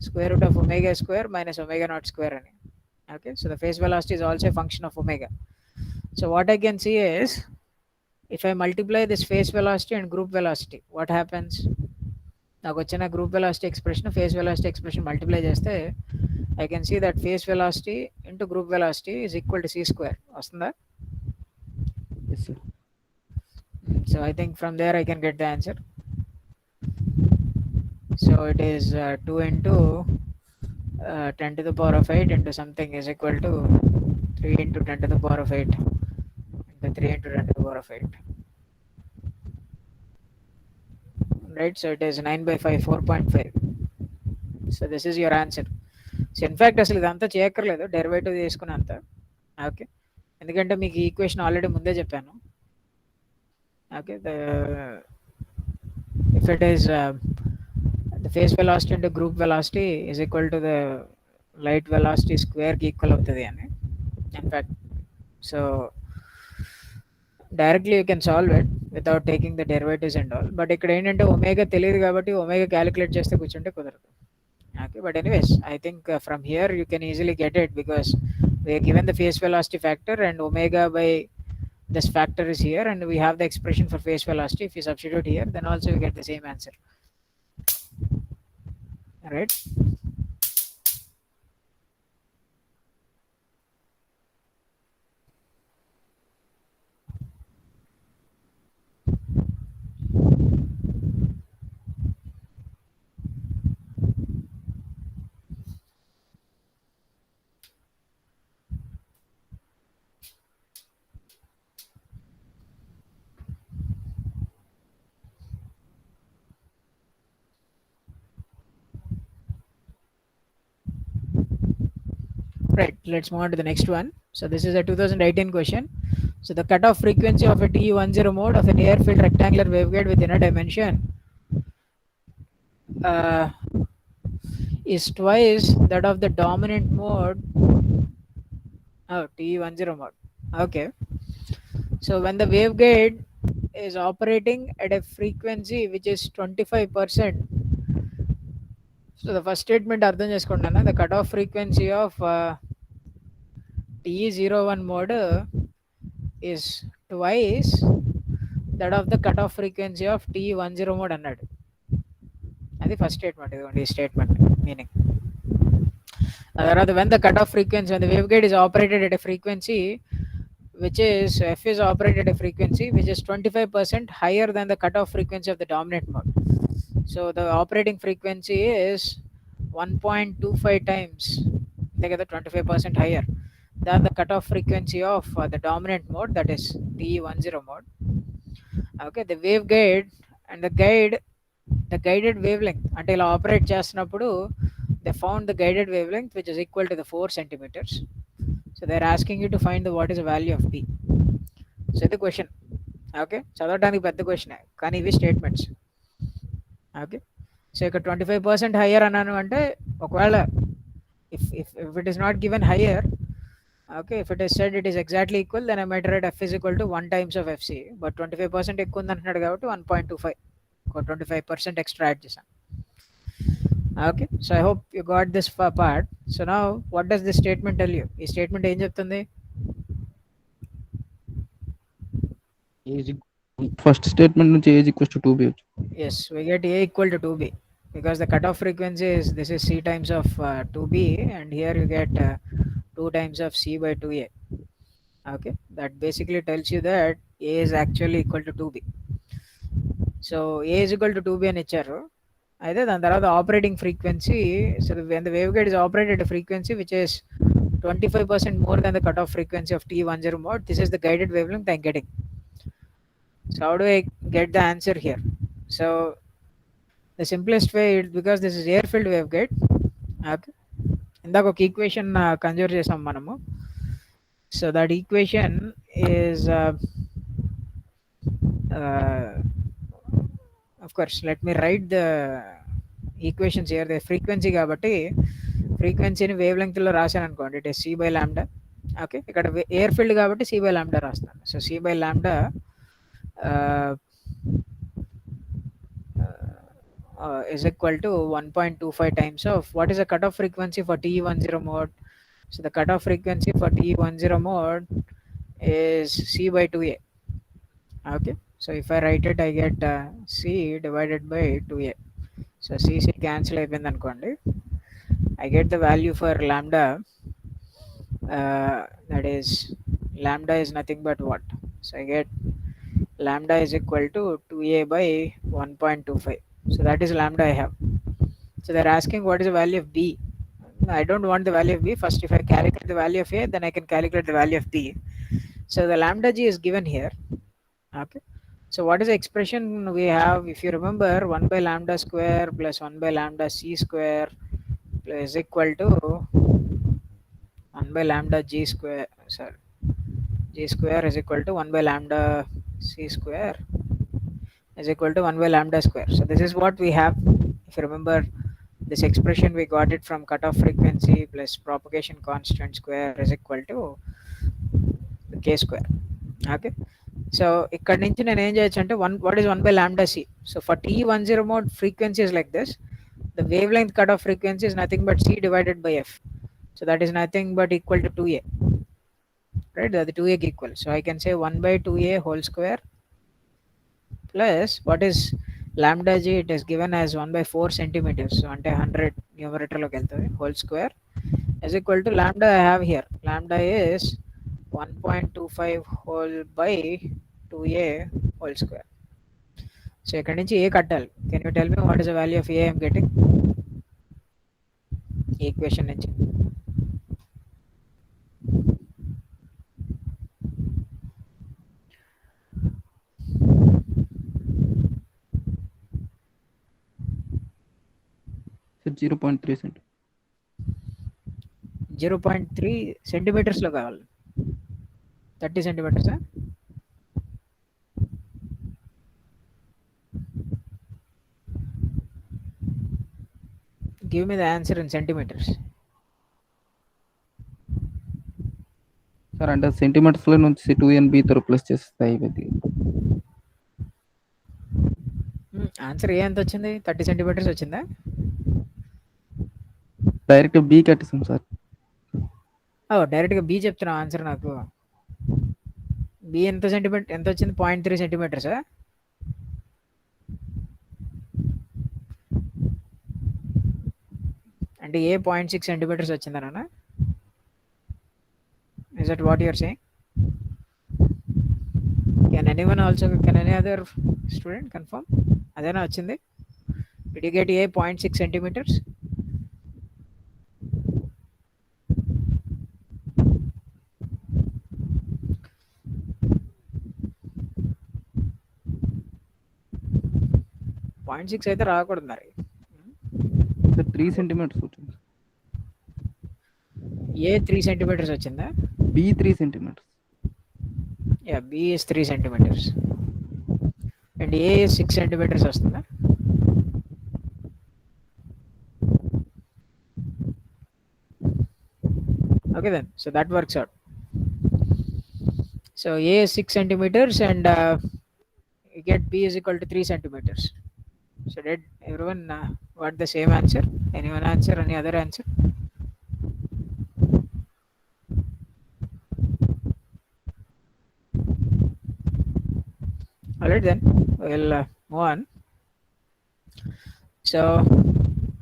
square root of omega square minus omega naught square అని. Okay, so the phase velocity is also a function of omega. So what I can see is, if I multiply this phase velocity and group velocity, what happens? నాకు వచ్చిన group velocity expression phase velocity expression multiply చేస్తే I can see that phase velocity into group velocity is equal to c square. వస్తుందా? Yes, sir. So I think from there I can get the answer. So it is 2 into 10 to the power of 8 into something is equal to 3 into 10 to the power of 8 into 3 into 10 to the power of 8. Right, so it is 9 by 5, 4.5. So this is your answer. So in fact అసలు ఇదంతా చేయక్కర్లేదు, derivative తీసుకున్నంత. Okay, ఎందుకంటే మీకు ఈ equation already ముందే చెప్పాను. Okay, if it is the phase velocity into group velocity is equal to the light velocity square కి equal అవుతుంది అని. In fact so directly you can solve it without taking the derivatives and all. But ఇక్కడ ఏంటంటే omega తెలియదు కాబట్టి omega calculate చేస్తే కూర్చుంటే కుదరదు. Okay, but anyways, I think from here you can easily get it because we are given the phase velocity factor and omega by this factor is here, and we have the expression for phase velocity. If you substitute here, then also you get the same answer. Right? Right, let's move on to the next one. So this is a 2018 question. So the cutoff frequency of a TE10 mode of an air-filled rectangular waveguide with inner dimension is twice that of the dominant mode. Oh, TE10 mode. Okay. So when the waveguide is operating at a frequency which is 25%, so the first statement అర్థం చేసుకుంటాను, the cutoff frequency of TE01 mode is twice that of the cutoff frequency of TE10 mode అన్నాడు. అది first statement. ఇదిగోండి ఈ statement meaning. తర్వాత when the cutoff frequency, when the waveguide is operated at a frequency which is f is operated at a frequency which is 25% higher than the cutoff frequency of the dominant mode. So the operating frequency is 1.25 times, together 25% higher than the cutoff frequency of the dominant mode, that is TE10 mode. Okay, the waveguide and the guided wavelength అంటే ఇలా operate చేస్తున్నప్పుడు they found the guided wavelength which is equal to the 4 centimeters. So they're asking you to find the what is the value of B. So the question, okay, చదవడానికి పెద్ద question కానీ ఇవి statements. Okay, so ఇక్కడ 25% higher అన్నాను అంటే ఒకవేళ if it is not given higher, okay, if it is said it is exactly equal, then I might write f is equal to 1 times of fc, but 25% ఎక్కువ ఉంది అంటున్నాడు కాబట్టి 1.25, 25% extra add చేశాను. Okay, so I hope you got this part. So now what does this statement tell you? ఈ statement ఏం చెప్తుంది? First statement నుంచి age equals to 2b. Yes, we get a equal to 2b because the cutoff frequency is this is c times of 2b, and here you get 2 times of c by 2a. Okay, that basically tells you that a is actually equal to 2b. So a is equal to 2b అని ఇచ్చారు. అయితే దాని తర్వాత operating frequency, so when the waveguide is operated at a frequency which is 25% more than the cutoff frequency of TE10 mode, this is the guided wavelength I'm getting. So how do I get the answer here? So the simplest way, because this is air filled waveguide, okay, ఇందాక ఒక equation consider చేసాం మనము. So that equation is of course let me write the equations here. The frequency కాబట్టి ఫ్రీక్వెన్సీని wave length లో రాశాను అనుకోండి, it is c by lambda. Okay, ఇక్కడ ఎయిర్ ఫీల్డ్ కాబట్టి c by lambda రాస్తున్నాను. So c by lambda is equal to 1.25 times of what is the cutoff frequency for TE10 mode. So the cutoff frequency for TE10 mode is c by 2a. Okay, so if I write it, I get c divided by 2a. So c cancel అయిపోయింది అనుకోండి. I get the value for lambda, that is lambda is nothing but what? So I get lambda is equal to 2a by 1.25. So that is lambda I have. So they're asking what is the value of b. I don't want the value of b. First, if I calculate the value of a, then I can calculate the value of b. So the lambda g is given here. Okay. So what is the expression we have? If you remember, 1 by lambda square plus 1 by lambda c square is equal to 1 by lambda g square. Sorry, g square is equal to 1 by lambda c square is equal to 1 by lambda square. So this is what we have. If you remember this expression, we got it from cutoff frequency plus propagation constant square is equal to k square. Okay. So ఇక్కడ నుంచి నేను ఏం చేయొచ్చు అంటే what is 1 by lambda c. So for T10 mode frequency is like this. The wavelength cutoff frequency is nothing but c divided by f. So that is nothing but equal to 2a. Right? The 2a equal. So I can say 1 by 2a whole square plus what is lambda g, it is given as 1 by 4 centimeters. So ante 100 numerator loki veltadi whole square is equal to lambda I have here. Lambda is 1.25 whole by 2a whole square. So ikkadi nunchi a kattali. Can you tell me what is the value of a I am getting? Equation nunchi. So 0.3 cm. 0.3 centimeters లో కావాలి. 30 centimeters. Give me the answer in centimeters. Sir అంటే సెంటీమీటర్స్లో నుంచి 2NB తో replace చేస్తే అయిపోద్ది. Answer ఏ ఎంత వచ్చింది? 30 centimetres వచ్చిందా? డైరెక్ట్ బి కట్టేసాం సార్. డైరెక్ట్గా బి చెప్తున్నావు ఆన్సర్ నాకు. బి ఎంత సెంటీమీటర్ ఎంత వచ్చింది? 0.3 సెంటీమీటర్సా? అంటే ఏ 0.6 సెంటీమీటర్స్ వచ్చిందనా? Is that what you are saying? Can any other student confirm? అదేనా వచ్చింది? Did you get a 0.6 centimeters? .6 అయితే రాకూడదు మరి. 3 సెంటీమీటర్స్ వచ్చింది. ఏ 3 సెంటీమీటర్స్ వచ్చిందా? B 3 centimetres. Yeah, B is 3 centimeters. And A is 6 centimeters వస్తుందా? Okay then, so that works out. So A is 6 centimeters and you get B is equal to 3 centimeters. So did everyone got the same answer? Anyone answer? Any other answer? Alright then, we'll move on. So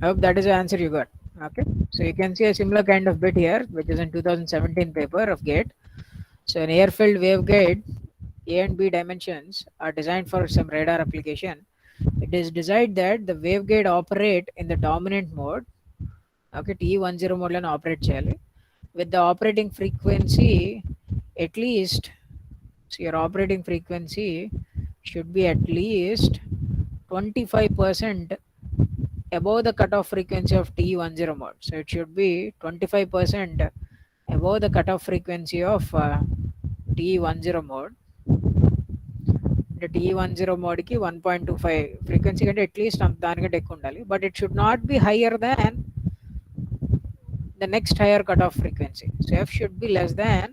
I hope that is the answer you got. Okay, so you can see a similar kind of bit here, which is in 2017 paper of gate. So an air-filled waveguide, A and B dimensions are designed for some radar application. It is designed that the waveguide operate in the dominant mode. Okay, T10 mode line operate cheyali with the operating frequency at least. So your operating frequency should be at least 25% above the cutoff frequency of T10 mode. So it should be 25% above the cutoff frequency of T10 mode. The T10 mode ki 1.25 frequency కంటే at least దానికంటే ఎక్కువ ఉండాలి. But it should not be higher than the next higher cutoff frequency. So F should be less than,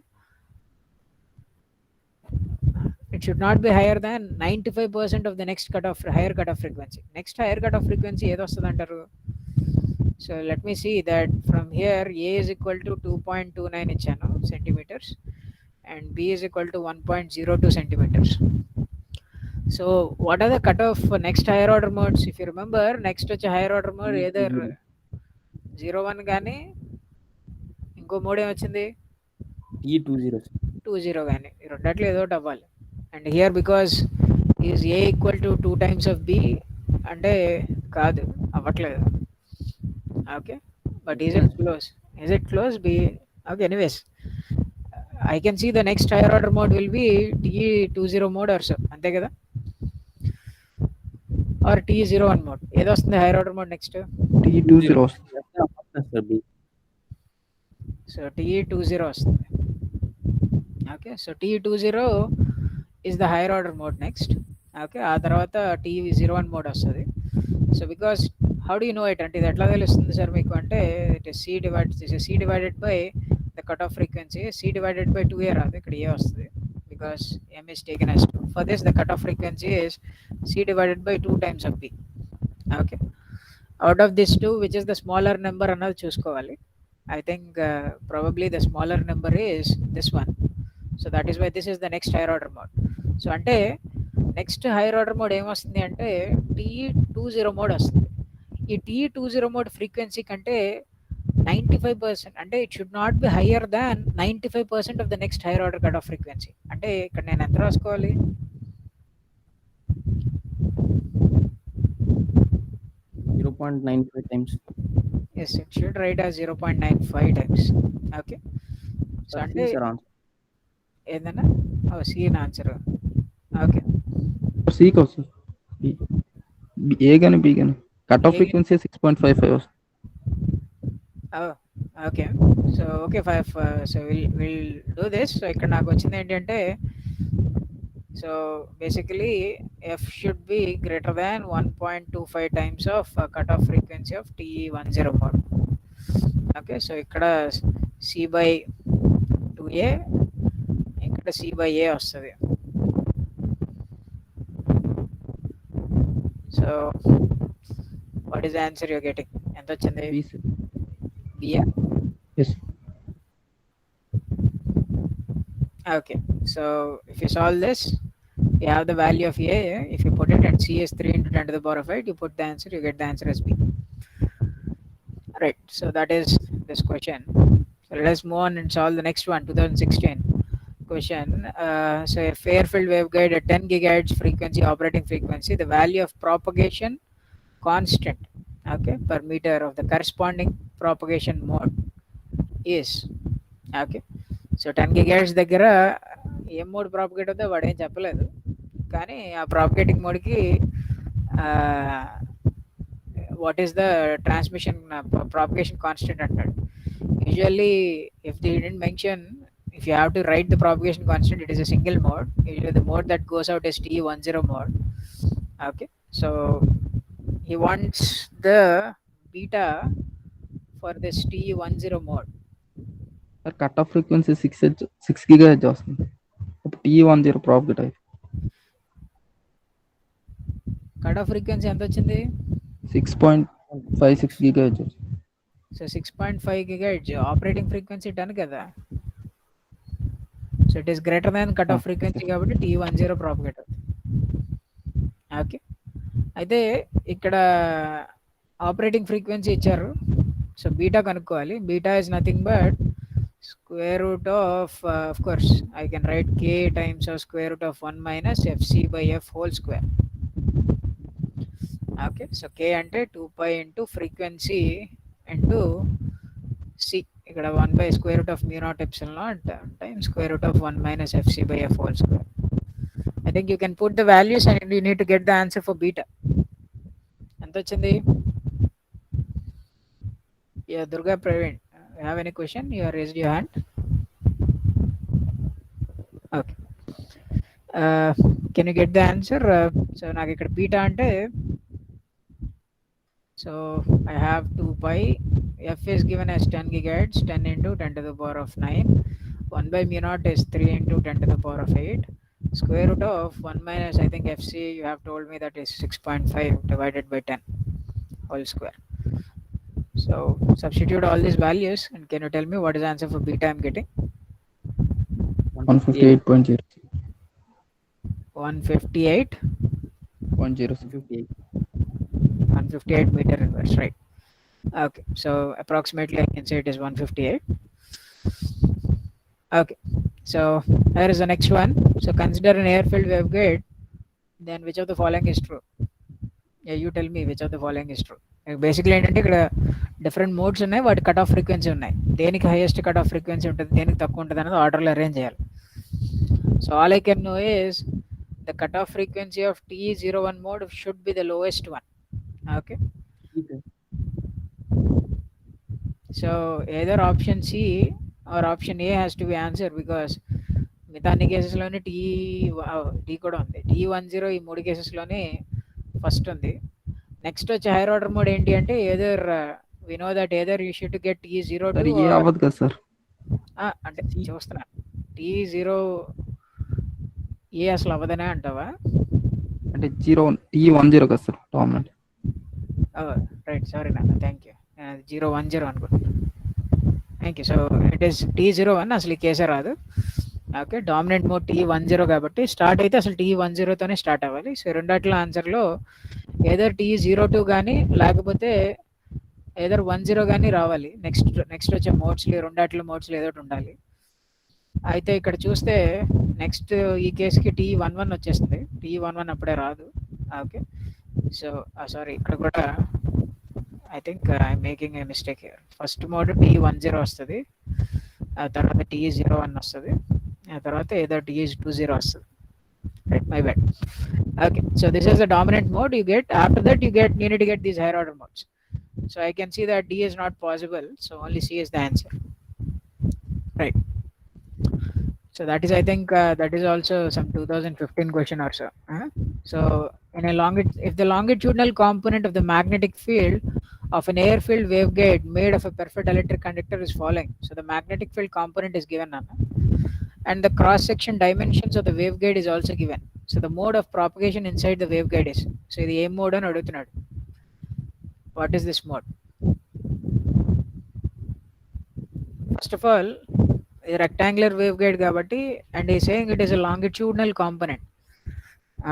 it should not be higher than 95% of the next higher cutoff frequency. Next higher cutoff frequency ఏది వస్తుంది అంటారు? So let me see that from here A is equal to 2.29 ఇచ్చాను centimeters and B is equal to 1.02 centimeters. So what are the cutoff next higher order modes? If you remember, next వచ్చే higher order mode either 01 కానీ ఇంకో mode ఏమొచ్చింది? E20 కానీ, ఈ రెండట్లో ఏదో ఒకటి అవ్వాలి. And here because is A equal to 2 times of B అంటే కాదు, అవ్వట్లేదు. Okay, But is it close? Is it close? Okay, anyways. I can see the next higher order mode will be T20 mode or so. అంతే కదా? Or T01 mode. ఏదో వస్తుంది higher order mode next? T20 వస్తుంది. Sir B. So T20 వస్తుంది. Okay, so T20 is the higher order mode next. Okay, ఆ తర్వాత T01 mode వస్తుంది. So because how do you know it అంటే ఇది ఎట్లా తెలుస్తుంది సార్ మీకు అంటే it is C divided by the cutoff frequency. C divided by 2a రాదు, ఇక్కడ a వస్తుంది because m is taken as 2. For this the cutoff frequency is C divided by 2 times of b. Okay, out of this 2 which is the smaller number అన్నది చూసుకోవాలి. I think probably the smaller number is this one. So that is why this is the next higher order mode. So అంటే next hire order mode ఏమొస్తుంది అంటే T20 mode వస్తుంది. ఈ T20 mode frequency కంటే 95% అంటే it should not be higher than 95% of the next hire order cut off frequency. అంటే ఇక్కడ నేను ఎంత రాసుకోవాలి? 0.95 times. Yes, it should write as 0.95 times. Okay, so అంటే ఏదన్నా సి ఆన్సర్. ఓకే, సికి వస్తుంది. ఏ కానీ బి కానీ కట్ ఆఫ్ ఫ్రీక్వెన్సీ 6.55 వస్తుంది. Okay, so okay 5. So will do this. So ఇక్కడ నాకు వచ్చింది ఏంటంటే so basically F should be greater than 1.25 times of cut off frequency of T10 mode. Okay, so ఇక్కడ C/2a, ఇక్కడ C/a వస్తుంది. So what is the answer you're getting? ఎంత వచ్చింది? బియా. Yes. Okay, so if you solve this, you have the value of a. If you put it and c is 3 into 10 to the power of 8, you put the answer, you get the answer as b. Right, so that is this question. So let us move on and solve the next one, 2016 question. So a Fairfield waveguide at 10 gigahertz frequency, operating frequency, the value of propagation constant, okay, per meter of the corresponding propagation mode is, okay. So 10 gigahertz దగ్గర ఏం mode propagate అవుతుందో వాడు ఏం చెప్పలేదు, కానీ ఆ propagating మోడ్కి what is the transmission propagation constant అంటాడు. Usually if they didn't mention, if you have to write the propagation constant, it is a single mode. Usually the mode that goes out is T10 mode. Okay, so he wants the beta for this T10 mode. Cut off frequency 6 GHz వస్తుంది. T10 propagate అయ్యి cut off frequency ఎంత వచ్చింది? 6.56 GHz. So 6.5 GHz operating frequency 10 కదా. So it is greater than cut off frequency కాబట్టి T10 propagate అవుతుంది. Okay, అయితే ఇక్కడ operating frequency ఇచ్చారు. సో బీటా కనుక్కోవాలి. Beta is nothing but square root of course I can write k times of square root of 1 minus fc by f whole square. Okay, so k అంటే 2 pi into frequency into c. ఇక్కడ 1 by square root of mu naught epsilon naught times square root of 1 minus fc by f whole square. I think you can put the values and you need to get the answer for beta. ఎంత వచ్చింది? Yeah, Durga Praveen, you have any question? You have raised your hand. Okay, can you get the answer? So నాకు ఇక్కడ beta అంటే, so I have 2 pi, f is given as 10 gigahertz, 10 into 10 to the power of 9, 1 by mu naught is 3 into 10 to the power of 8, square root of 1 minus, I think fc you have told me that is 6.5 divided by 10 whole square. So substitute all these values and can you tell me what is the answer for beta I'm getting? 158.0. 158 meter inverse, right? Okay, so approximately I can say it is 158. Okay, so here is the next one. So consider an air-filled waveguide, then which of the following is true? Yeah, you tell me which of the following is true. Basically ఏంటంటే ఇక్కడ different modes ఉన్నాయి, వాటి cut off frequency ఉన్నాయి. దేనికి highest cut off frequency ఉంటుంది, దేనికి తక్కువ ఉంటుంది అనేది ఆర్డర్లో అరేంజ్ చేయాలి. So all I can know is the cutoff frequency of TE01 mode should be the lowest one. Okay, so either option C or option A has to be answered because మిగతా అన్ని కేసెస్లోనే tea కూడా ఉంది. TE10 ఈ 3 కేసెస్లోనే first ఉంది. Next వచ్చే higher order mode ఏంటి అంటే either we know that either you should get TE02 ఏ అవ్వదు కదా సార్, అంటే చూస్తున్నా TE0 ఏ అసలు అవ్వదనే అంటావా? అంటే 10 కదా సార్ డామినెంట్. రైట్, సారీ నాన్న, థ్యాంక్ యూ. 010 అనుకుంటున్నాను. Thank you. So it is TE01, అసలు ఈ కేసే రాదు. ఓకే, డామినెంట్ మోడ్ TE10 కాబట్టి స్టార్ట్ అయితే అసలు TE10తోనే స్టార్ట్ అవ్వాలి. సో రెండాట్ల ఆన్సర్లో ఏదర్ TE02 కానీ లేకపోతే ఏదర్ 10 కానీ రావాలి. నెక్స్ట్ వచ్చే మోడ్స్లో రెండాట్ల మోడ్స్లో ఏదో ఒకటి ఉండాలి. అయితే ఇక్కడ చూస్తే నెక్స్ట్ ఈ కేసుకి TE11 వచ్చేస్తుంది. TE11 అప్పుడే రాదు. ఓకే, సో సారీ, ఇక్కడ కూడా I think I'm making a mistake here. First mode TE10 వస్తుంది, ఆ తర్వాత TE01 వస్తుంది, ఆ తర్వాత ఏదో TE20 వస్తుంది. Right, my bad. Okay, so this is the dominant mode you get. After that you need to get these higher order modes. So I can see that D is not possible, so only C is the answer. Right. So that is, I think, that is also some 2015 question or so. So in a if the longitudinal component of the magnetic field of an air-filled waveguide made of a perfect electric conductor is following. So the magnetic field component is given, and the cross-section dimensions of the waveguide is also given. So the mode of propagation inside the waveguide is. So the A mode and adugutunnadu. What is this mode? First of all, a rectangular waveguide kabatti, and he is saying it is a longitudinal component.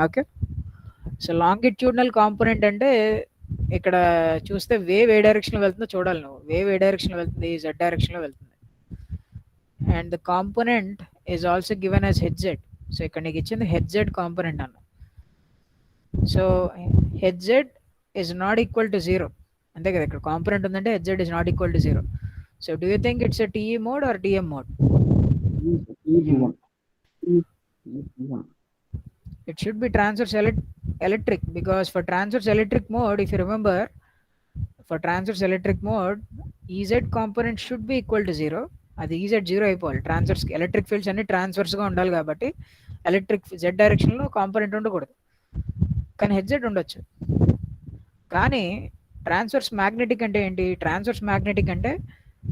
Okay, so longitudinal component ante ikkada chuste wave A direction లో వెళ్తుందో చూడాలి నువ్వు. Wave ఏ direction లో వెళ్తుంది, z direction లో వెళ్తుంది. And the component is also given as H Z. So ఇక్కడ నీకు ఇచ్చింది హెచ్ జెడ్ కాంపోనెంట్ అన్న. So H Z is not equal to 0, అంతే కదా. ఇక్కడ కాంపోనెంట్ ఉందంటే H Z is not equal to 0. So do you think it's a TE mode or TM mode? It should be transverse electric, because for transverse electric mode, if you remember, for transverse electric mode, EZ component should be equal to 0. అది EZ 0 అయిపోవాలి. Transverse electric fields అన్ని ట్రాన్స్వర్స్గా ఉండాలి కాబట్టి electric Z డైరెక్షన్లో component ఉండకూడదు, కానీ Hz ఉండొచ్చు. కానీ ట్రాన్స్వర్స్ మ్యాగ్నెటిక్ అంటే ఏంటి? ట్రాన్స్వర్స్ మ్యాగ్నెటిక్ అంటే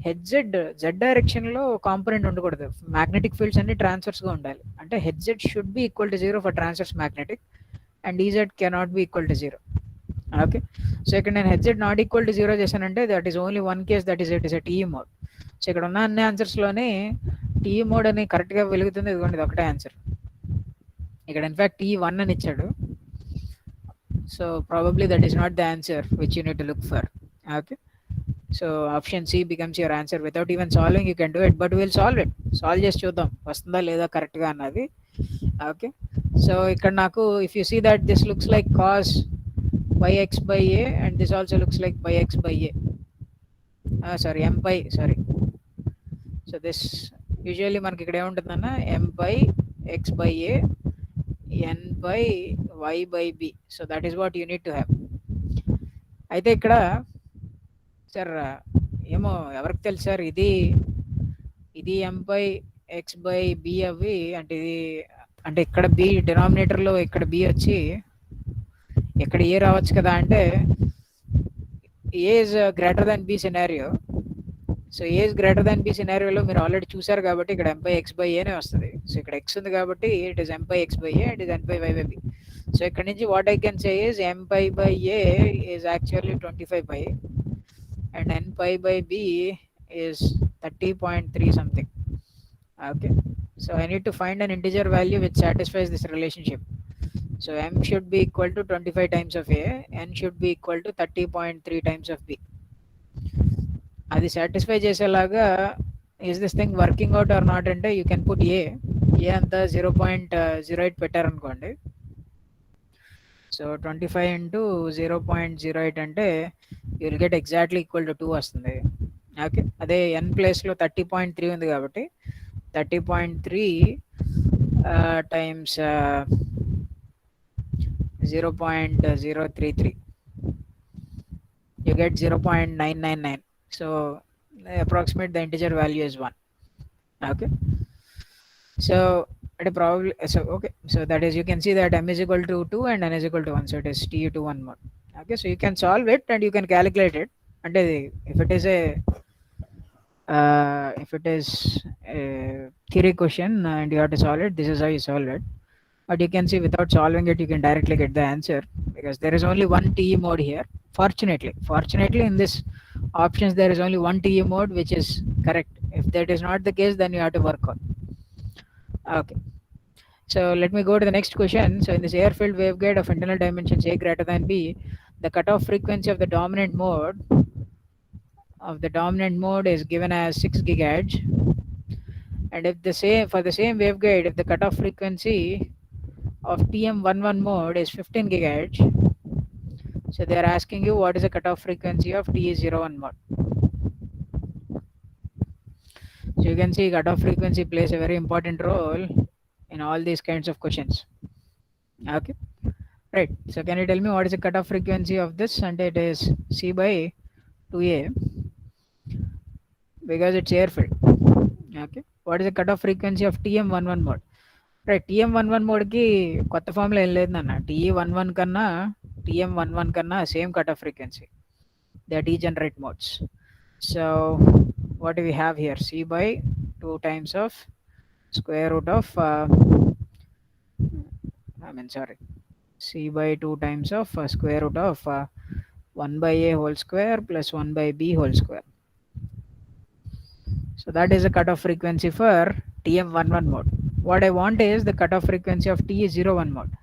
హెచ్జెడ్ జెడ్ డైరెక్షన్లో కాంపోనెంట్ ఉండకూడదు. మ్యాగ్నెటిక్ ఫీల్డ్స్ అన్ని ట్రాన్స్వర్స్గా ఉండాలి. అంటే Hz should be equal to 0 for transverse magnetic, and EZ cannot be equal to 0. Okay, so ఇక్కడ నేను హెచ్జెడ్ నాట్ ఈక్వల్ టు 0 చేశానంటే that is only one case, that is it is a TE mode. So ఇక్కడ ఉన్న అన్ని ఆన్సర్స్లోనే TE mode అని కరెక్ట్గా వెలుగుతుంది. ఇదిగోండి, ఇది ఒకటే ఆన్సర్. ఇక్కడ ఇన్ఫ్యాక్ట్ TE1 అని ఇచ్చాడు. So probably that is not the answer which you need to look for. Okay, so option C becomes your answer. Without even solving you can do it, but we'll solve it. Solve చేసి చూద్దాం వస్తుందా లేదా కరెక్ట్గా అన్నది. Okay, so ఇక్కడ నాకు if you see that this looks like cos by x by a, and this also looks like by x by a. Sorry, m by, sorry. So this usually మనకి ఇక్కడ ఏముంటుందన్న m by x by a, n by y by b. So that is what you need to have. అయితే ఇక్కడ sir ఏమో ఎవరికి తెలుసు sir, ఇది m by X by B అవి అంటే ఇది అంటే ఇక్కడ బి డినామినేటర్లో ఇక్కడ బి వచ్చి ఇక్కడ ఏ రావచ్చు కదా అంటే A is greater than B scenario. So A is greater than B సినారియోలో మీరు ఆల్రెడీ చూసారు కాబట్టి ఇక్కడ m బై ఎక్స్ బై ఏనే వస్తుంది. సో ఇక్కడ ఎక్స్ ఉంది కాబట్టి it is m by X by A, it is n by y by B. So ఇక్కడ నుంచి what I can say is m by A is actually 25 by, and n pi by b is 30.3 something. Okay, so I need to find an integer value which satisfies this relationship. So m should be equal to 25 times of a, n should be equal to 30.3 times of b. అది satisfy చేసేలాగా is this thing working out or not అంటే you can put a అంతా 0.08 పెట్టారనుకోండి. So 25 into 0.08 అంటే you will get exactly equal to 2 వస్తుంది. Okay, అదే n ప్లేస్లో 30.3 ఉంది కాబట్టి 30.3 times 0.033, you get 0.999. So approximate the integer value is 1. Okay, so at a probably, so okay, so that is, you can see that m is equal to 2 and n is equal to 1, so it is t to 1 mod. Okay, so you can solve it and you can calculate it, and if it is a theory question and you have to solve it, this is how you solve it. But you can see without solving it you can directly get the answer, because there is only one TE mode here. Fortunately in this options there is only one TE mode which is correct. If that is not the case, then you have to work on. Okay, so let me go to the next question. So in this air-filled waveguide of internal dimensions a greater than b, the cutoff frequency of the dominant mode is given as 6 GHz. And if the same, for the same waveguide, if the cutoff frequency of TM11 mode is 15 GHz, so they are asking you what is the cutoff frequency of TE01 mode. So you can see cutoff frequency plays a very important role in all these kinds of questions. Okay, right, so can you tell me what is the cutoff frequency of this? And it is C by 2A because it's air-filled. Okay, what is the cutoff frequency of TM11 mode? Right, TM11 మోడ్కి కొత్త formula ఏం లేదన్న. TE11 కన్నా TM11 కన్నా same cut off frequency, they are degenerate modes. So what we have here, C by 2 times of square root of C by 2 times of square root of 1 by A whole square plus 1 by B whole square. So that is the cutoff frequency for TM11 mode. What I want is the cutoff frequency of TE01 mode.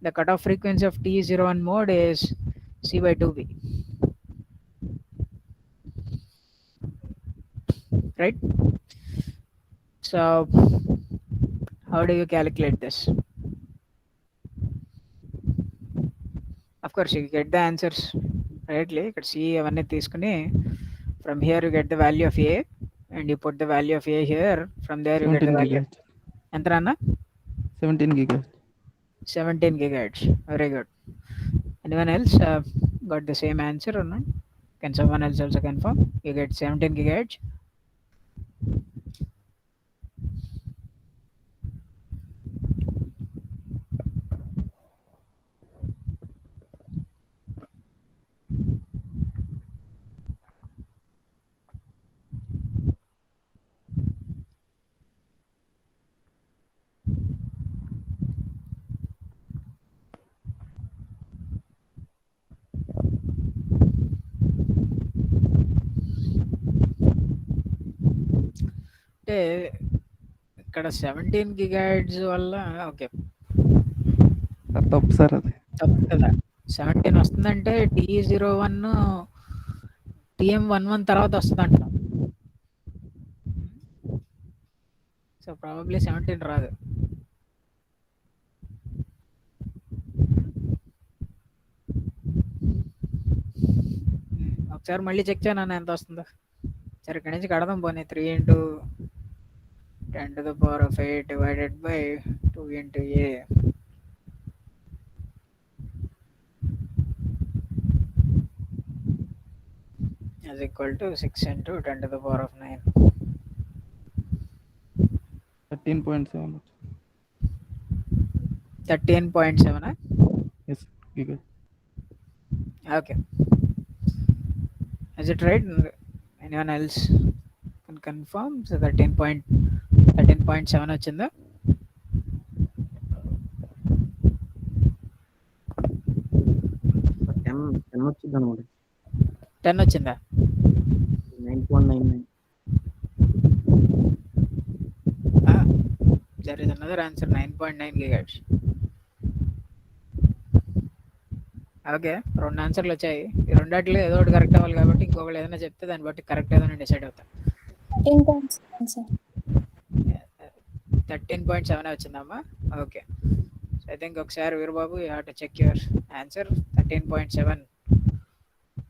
The cutoff frequency of TE01 mode is C by 2B. Right? So how do you calculate this? Of course you get the answers rightly. You can see avani teeskuni from here you get the value of A and you put the value of A here. From there you get the value. Enta anna? 17 GHz. 17 GHz. Very good. Anyone else got the same answer or not? Can someone else also confirm? You get 17 GHz. అంటే ఇక్కడ 17 GHz వల్ల okay తప్పు sir, అది తప్పు కదా. 17 వస్తుందంటే TE01 TM11 తర్వాత వస్తుంది అంటున్నాం. సో ప్రాబబ్లీ 17 రాదు. ఒకసారి మళ్ళీ చెక్ చేయను అన్న ఎంత వస్తుందో. సరే ఇక్కడి నుంచి కడదాం పోనీ. 3 into 10 to the power of 8 divided by 2 into A is equal to 6 into 10 to the power of 9. 13.7. 13.7. Yes, GHz. Okay. Is it right? Anyone else can confirm? So 13.7 వచ్చిందా? వచ్చింది అనమాట. 10 వచ్చిందా? 9.99. There is another answer, 9.9 GHz. Okay, 2 ఆన్సర్లు వచ్చాయి. ఈ రెండాట్లో ఏదో ఒకటి correct అవ్వాలి కాబట్టి ఇంకొకళ్ళు ఏదైనా చెప్తే దాన్ని బట్టి కరెక్ట్ ఏదో నేను డిసైడ్ అవుతాను. 13.7 వచ్చిందమ్మా. ఓకే, I think ఒకసారి Veerababu you have to check your answer. 13.7.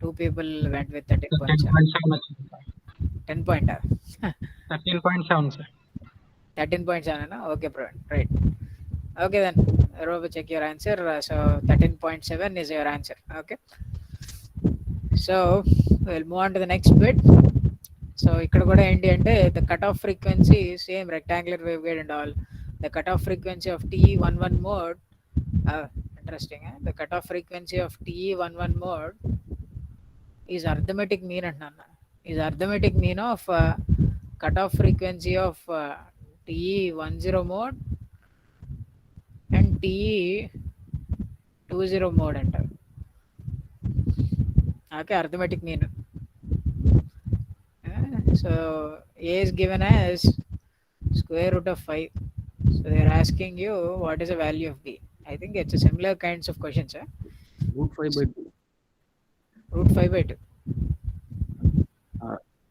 Two people went with 13.7. 10.7 వచ్చింది sir. 10 point. 13.7 sir. 13.7 na? Okay, right. Okay then, Robo, check your answer. So 13.7 is your answer. Okay. So we'll move on to the next bit. So ఇక్కడ కూడా ఏంటి అంటే the cutoff frequency same rectangular waveguide and all. The cutoff frequency of TE11 mode. Interesting. The cutoff frequency of TE11 mode is arithmetic mean అంటున్నాను. Is arithmetic mean of cutoff frequency of TE10 mode and TE20 mode అంటారు. Okay, arithmetic mean. So A is given as square root of 5. So they are asking you what is the value of B. I think it's a similar kinds of questions. Root 5/2 Root 5/2.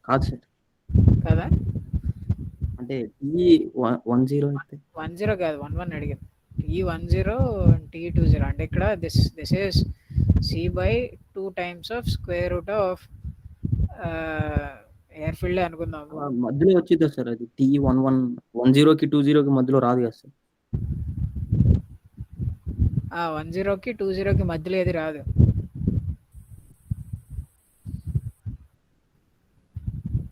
కాదు sir, కదా అంటే ఈ 10 అయితే 10 కాదు 11 అడిగింది. T10 and T20 అంటే ఇక్కడ this is C by 2 times of square root of air field అనుకుందాము. మధ్యలో వచ్చిందా సార్? అది TE11 10కి 20కి మధ్యలో రాదు కదా సార్? 10కి 20కి మధ్యలో ఏది రాదు.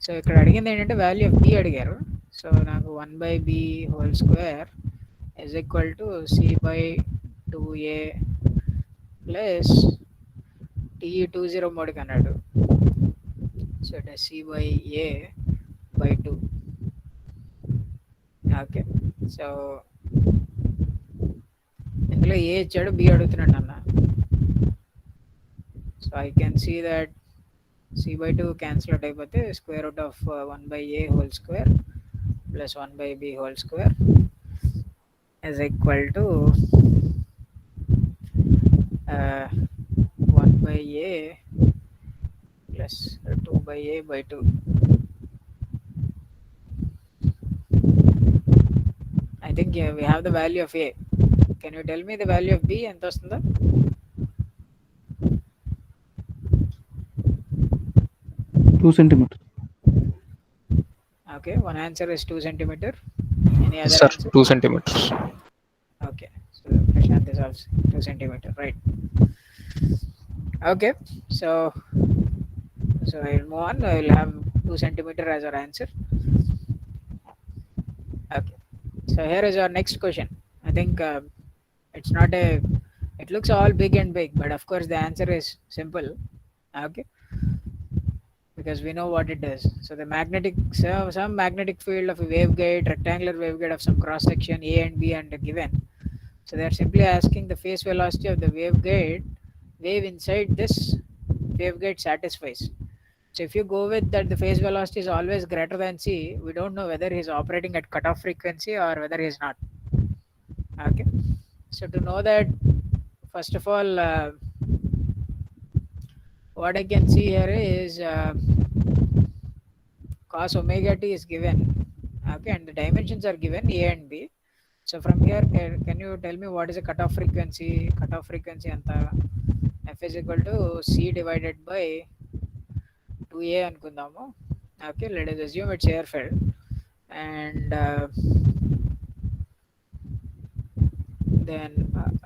సో ఇక్కడ అడిగింది ఏంటంటే వాల్యూ ఆఫ్ బి అడిగారు. సో నాకు 1/b² is equal to C/2a plus TE20 మోడ్కి అన్నాడు. So it is C/a/2. Okay, so ఇందులో ఏ ఇచ్చాడు, బి అడుగుతున్నాడు అన్న. So I can see that C/2 cancel out అయిపోతే square root of 1/a² plus 1/b² is equal to 1/a plus 2/a/2. I think we have the value of A. Can you tell me the value of B? ఎంత వస్తుందో? Two centimeter. Okay, one answer is 2 centimeter. Any other Sir, answer? 2 centimeters. Okay, so Prashant is also 2 centimeter, right? Okay, so I'll move on. I'll have 2 centimeter as our answer. Okay, so here is our next question. I think it's not a, it looks all big and big, but of course the answer is simple. Okay, because we know what it does. So the magnetic, some magnetic field of a waveguide, rectangular waveguide of some cross section A and B and given. So they are simply asking the phase velocity of the wave inside this waveguide satisfies. So if you go with that the phase velocity is always greater than C, we don't know whether he is operating at cutoff frequency or whether he is not. Okay, so to know that, first of all, what I can see here is cos omega t is given. Okay, and the dimensions are given A and B. So from here, can you tell me what is the cutoff frequency? Cutoff frequency anta F is equal to C divided by 2A అనుకుందాము. Okay, let us assume it's air filled, and then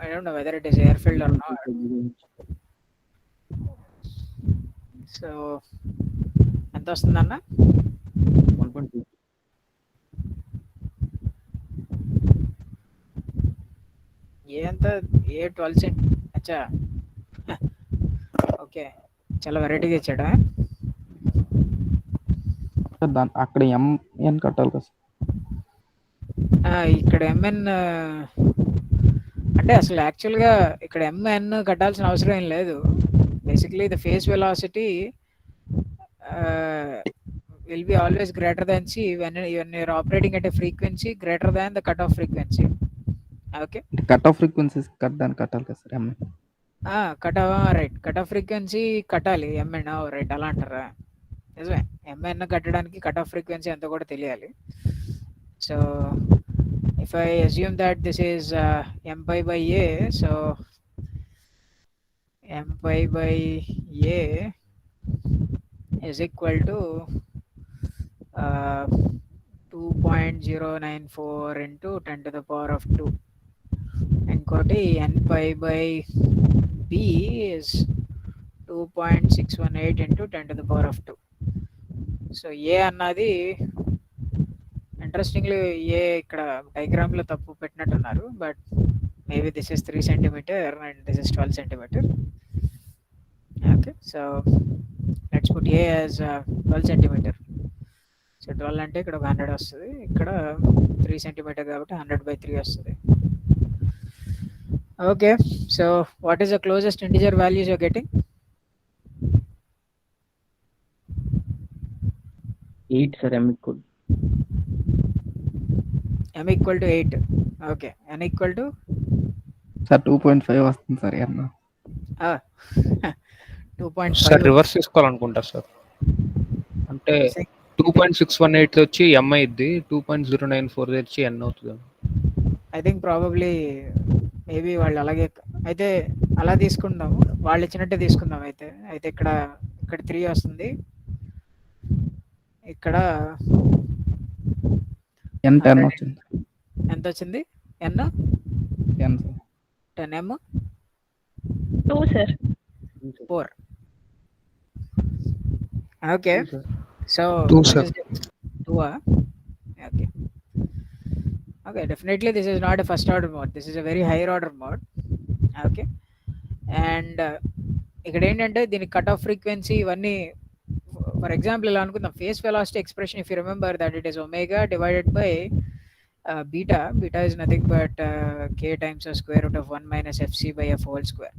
I don't know whether it is air filled or not. So ఎంత వస్తుందన్న? 1.2. ఏ ఎంత? ఏ 12 cent. అచ్చా, okay, చాలా వెరైటీగా ఇచ్చాడా? దాని అక్కడ ఎంఎన్ కట్టాలి కదా సార్? ఇక్కడ ఎంఎన్ అంటే అసలు యాక్చువల్గా ఇక్కడ ఎంఎన్ కట్టాల్సిన అవసరం ఏం లేదు. Basically the phase velocity will be always greater than C when you're operating at a frequency greater than the cutoff frequency. Okay, cut off frequencies దాన్ని కట్టాలి కదా sir MN? Right, cutoff frequency కట్టాలి MN. Right, అలా అంటారా? నిజమే, MN కట్టడానికి cutoff frequency అంతా కూడా తెలియాలి. So if I assume that this is m pi by a, so m pi by a is equal to 2.094 into 10 to the power of 2. ఇంకోటి n pi by b is 2.618 into 10 to the power of 2. So A అన్నది interestingly A ఇక్కడ డయాగ్రామ్లో తప్పు పెట్టినట్టున్నారు, but maybe this is 3 centimeter and this is 12 centimeter. Okay, so let's put a as 12 centimeter. So 12 అంటే ఇక్కడ 100 వస్తుంది, ఇక్కడ 3 centimeter కాబట్టి 100/3 వస్తుంది. Okay, so what is the closest integer values you're getting? 8 sir, m equal to 8. Okay, n equal to sir 2.5 వస్తుంది sir అన్న. 2.5. Sir reverse తీసుకోవాలనుకుంటా sir. అంటే 2.618 వచ్చి m అయింది, 2.094 వచ్చి n అవుతుంది. ఐ థింక్ ప్రాబబ్లీ మేబీ వాళ్ళు అలాగే అయితే అలా తీసుకుందాము, వాళ్ళు ఇచ్చినట్టే తీసుకుందాం. అయితే ఇక్కడ 3 వస్తుంది, ఇక్కడ n10 వచ్చింది. ఎంత వచ్చింది? n 10 sir. 10m 2 sir. 4. Okay, so 2 sir. 2. Okay, definitely this is not a first order mode, this is a very higher order mode. Okay, and ఇక్కడ ఏంటంటే దీని కట్ ఆఫ్ ఫ్రీక్వెన్సీ ఇవన్నీ, ఫర్ ఎగ్జాంపుల్ ఇలా అనుకుందాం, face velocity expression if you remember that it is omega divided by beta. Beta is nothing but k times the square root of 1 minus fc by f whole square.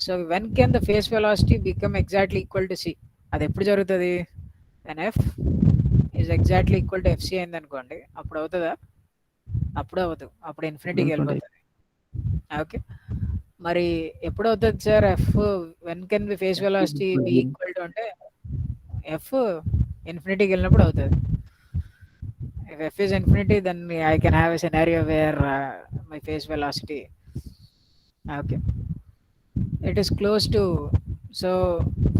So when can the phase velocity become exactly equal to c? అది ఎప్పుడు జరుగుతుంది? when f is exactly equal to fc అయింది అనుకోండి, అప్పుడు అవుతుందా? అప్పుడు అవ్వదు, అప్పుడు ఇన్ఫినిటీకి వెళ్ళిపోతుంది. ఓకే, మరి ఎప్పుడు అవుతుంది sir F? When can be phase velocity be equal to అంటే ఎఫ్ ఇన్ఫినిటీకి వెళ్ళినప్పుడు అవుతుంది. If f is infinity, then I can have a scenario where my phase velocity, okay, it is close to, so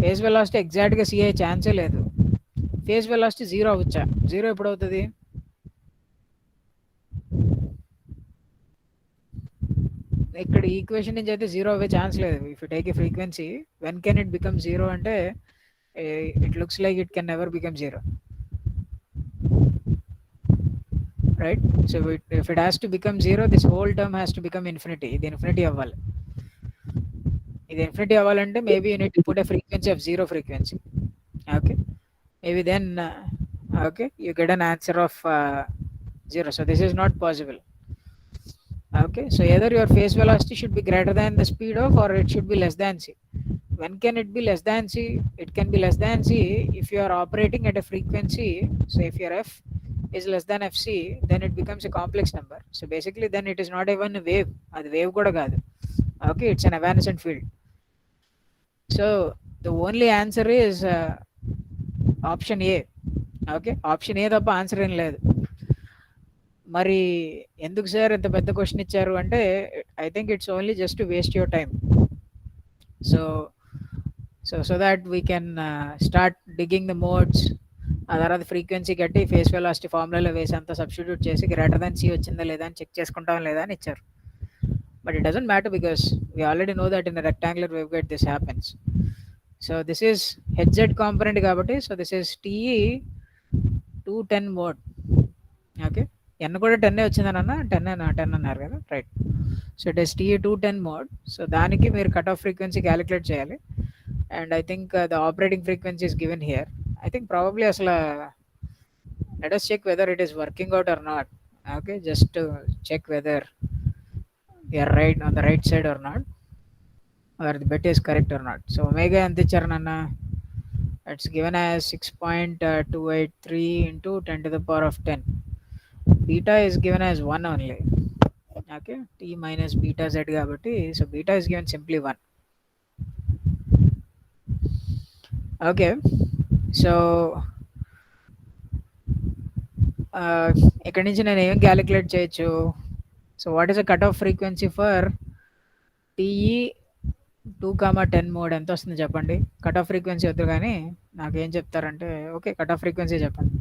phase velocity exact గా c అయ్యే ఛాన్సే లేదు. Phase velocity 0 అవ్వచ్చా? 0 ఎప్పుడు అవుతుంది? ఇక్కడ ఈక్వేషన్ నుంచి అయితే 0 అవ్వే ఛాన్స్ లేదు. If you take a frequency, when can it become 0 అంటే it looks like it can never become 0. Right, so if it has to become 0, this whole term has to become infinity. ఇది infinity అవ్వాలి. ఇది infinity అవ్వాలంటే maybe you need to put a frequency of 0 frequency. Okay, maybe then okay, you get an answer of 0. So this is not possible. Okay, so either your phase velocity should be greater than the speed of, or it should be less than c. When can it be less than c? It can be less than c if you are operating at a frequency, so if your f is less than fc, then it becomes a complex number. So basically then it is not even a wave, adi wave kuda kaadu. Okay, it's an evanescent field. So the only answer is option A. Okay, option A తప్ప answer ఏం లేదు. మరి ఎందుకు sir ఇంత పెద్ద question ఇచ్చారు అంటే, I think it's only just to waste your time. So that we can start digging the modes. ఆ తర్వాత ఫ్రీక్వెన్సీ కట్టి ఫేస్ వెలాసిటీ ఫార్ములాలో వేసి అంతా సబ్స్టిట్యూట్ చేసి గ్రేటర్ దాన్ సి వచ్చిందా లేదా అని చెక్ చేసుకుంటాం లేదా అని ఇచ్చారు. But it doesn't matter because we already know that in rectangular wave guide this happens. So this is H Z component కాబట్టి, so this is TE 210 mode. Okay, N కూడా 10 వచ్చిందని అన్న, 10 అన్నారు కదా, right. So it is TE 210 mode. So దానికి మీరు cut off frequency calculate చేయాలి. And I think the operating frequency is given here. I think probably asla let us check whether it is working out or not. Okay, just to check whether we are right on the right side or not, or the bet is correct or not. So omega ent icharu nanna, it's given as 6.283 into 10 to the power of 10. Beta is given as 1 only. Okay, t minus beta z kabatti, so beta is given simply 1. Okay, so ఇక్కడ నుంచి నేను ఏం calculate చేయొచ్చు? So what is the cut off frequency for TE 2,10 mode ఎంత వస్తుంది చెప్పండి? Cut off frequency వద్దు కానీ నాకేం చెప్తారంటే ఓకే కట్ ఆఫ్ ఫ్రీక్వెన్సీ చెప్పండి,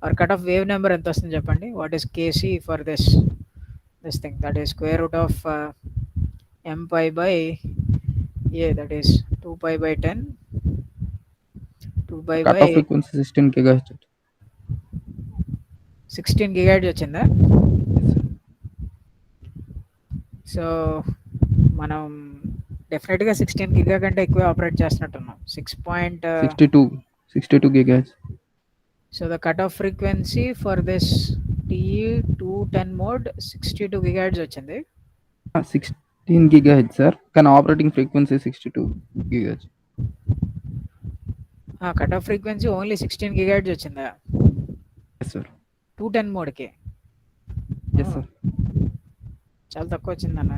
or cut off wave number ఎంత వస్తుంది చెప్పండి. What is KC for this thing, that is square root of m pi by a, that is 2 pi by 10, 2 pi cut by off frequency 16 GHz. 16 GHz వచ్చిందా? So మనం డెఫినెట్గా 16 giga కంటే ఎక్కువ operate చేస్తున్నట్టున్నాం. 62 GHz. So the cut off frequency for this TE 210 mode 62 GHz వచ్చింది. 16 GHz sir, కానీ operating frequency 62 GHz. Cut off frequency only 16 GHz వచ్చిందా? Yes sir. 210 మోడ్కి ఎస్ సార్. చాలా తక్కువ వచ్చిందన్న.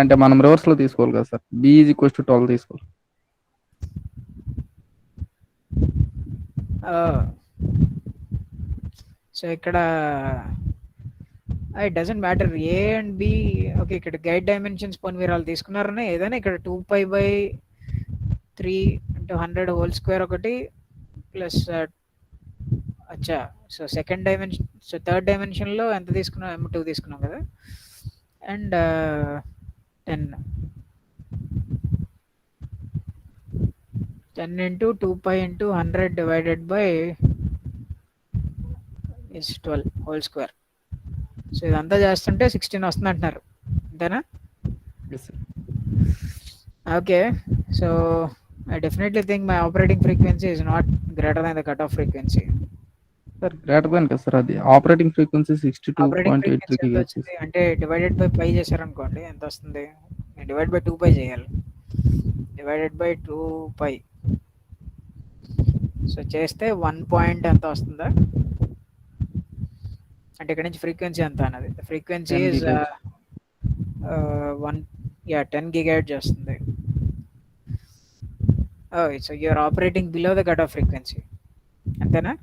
అంటే మనం రివర్స్లో తీసుకోవాలి కదా సార్, B = 12 తీసుకోవాలి. సో ఇక్కడ it doesn't matter A and B. Okay ఇక్కడ గైడ్ డైమెన్షన్స్ పోనీ మీరు వాళ్ళు తీసుకున్నారనే ఏదైనా ఇక్కడ 2 pi by 3 × 100 హోల్ స్క్వేర్ ఒకటి ప్లస్ అచ్చా. So second dimension, so third డైమెన్షన్లో ఎంత తీసుకున్నాం? M2 తీసుకున్నాం కదా. And 10 into 2 pi into 100 divided by is 12 whole square. So ఇదంతా చేస్తుంటే 16 వస్తుంది అంటున్నారు, అంతేనా? Okay. So I definitely think my operating frequency is not greater than the cutoff frequency. Sir greater than కదా సార్, అది ఆపరేటింగ్ ఫ్రీక్వెన్సీ ఆపరేటింగ్ 62.83 ఫ్రీక్వెన్సీ ఎంత GHz. వచ్చింది అంటే డివైడెడ్ బై పై చేశారనుకోండి ఎంత వస్తుంది? డివైడ్ బై 2 పై చేయాలి, డివైడెడ్ బై 2 పై. సో చేస్తే 1 పాయింట్ ఎంత వస్తుందా? అంటే ఇక్కడ నుంచి ఫ్రీక్వెన్సీ ఎంత అన్నది, ఫ్రీక్వెన్సీ 10 ఇస్ GHz. 10 GHz వస్తుంది. So you are operating below the cut off frequency, అంతేనా?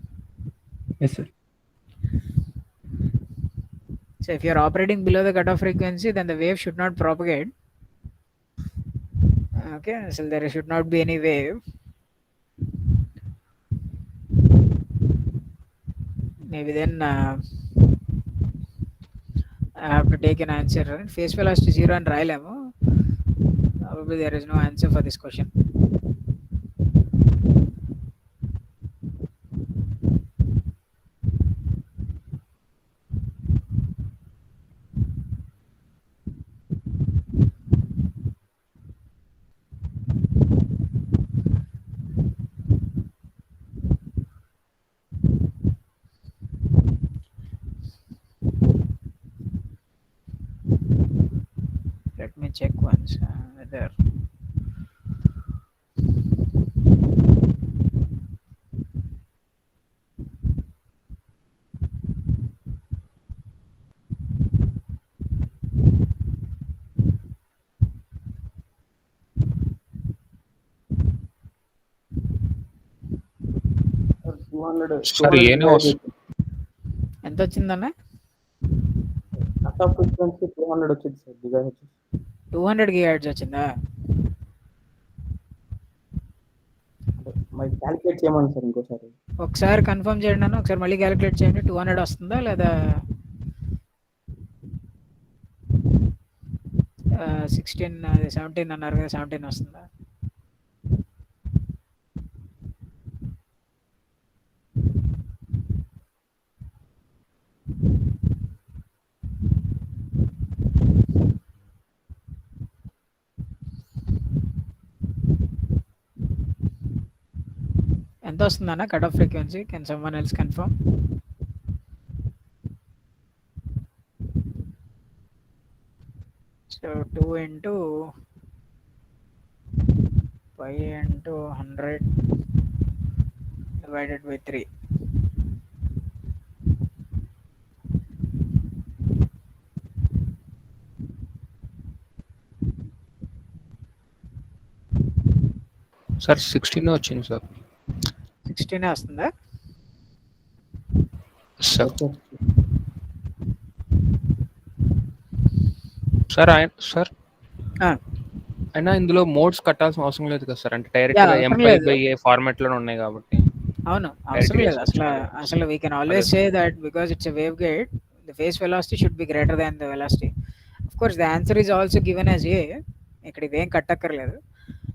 Yes sir. So if you are operating below the cutoff frequency, then the wave should not propagate. Okay, so there should not be any wave. Maybe then I have to take an answer. Phase velocity 0 and రాయలేము. Probably there is no answer for this question. Let me check once whether sir ఏనే వస్తుంది? ఎంత వచ్చిందన్న? Cut off frequency 200 వచ్చింది sir, GHz. 200 GHz వచ్చిందా? మరి calculate చేయమని sir ఇంకోసారి. ఒకసారి కన్ఫర్మ్ చేయండి అన్న, ఒకసారి మళ్ళీ క్యాలిక్యులేట్ చేయండి. 200 వస్తుందా లేదా 16 అది 17 అన్నారు కదా, 17 వస్తుందా? ఎంత వస్తుందన్న cut off frequency? Can someone else confirm? So 2 into pi into 100 divided by 3. Sir 16 వచ్చింది సార్. 16 వస్తుందా? సార్ సార్ సార్ ఆ, అయినా ఇందులో మోడ్స్ కట్టాల్సిన అవసరం లేదు కదా సార్, అంటే డైరెక్ట్ Yeah, గా అవసరం M5 లేదు. by A ఫార్మాట్ లోనే ఉన్నాయి కాబట్టి. అవును, అవసరం Directly లేదు అసలు. వేసుకోవచ్చు. అసలు we can always say that because it's a wave guide, the phase velocity should be greater than the velocity. Of course the answer is also given as A. ఇక్కడ ఇవేం కట్టక్కర్లేదు.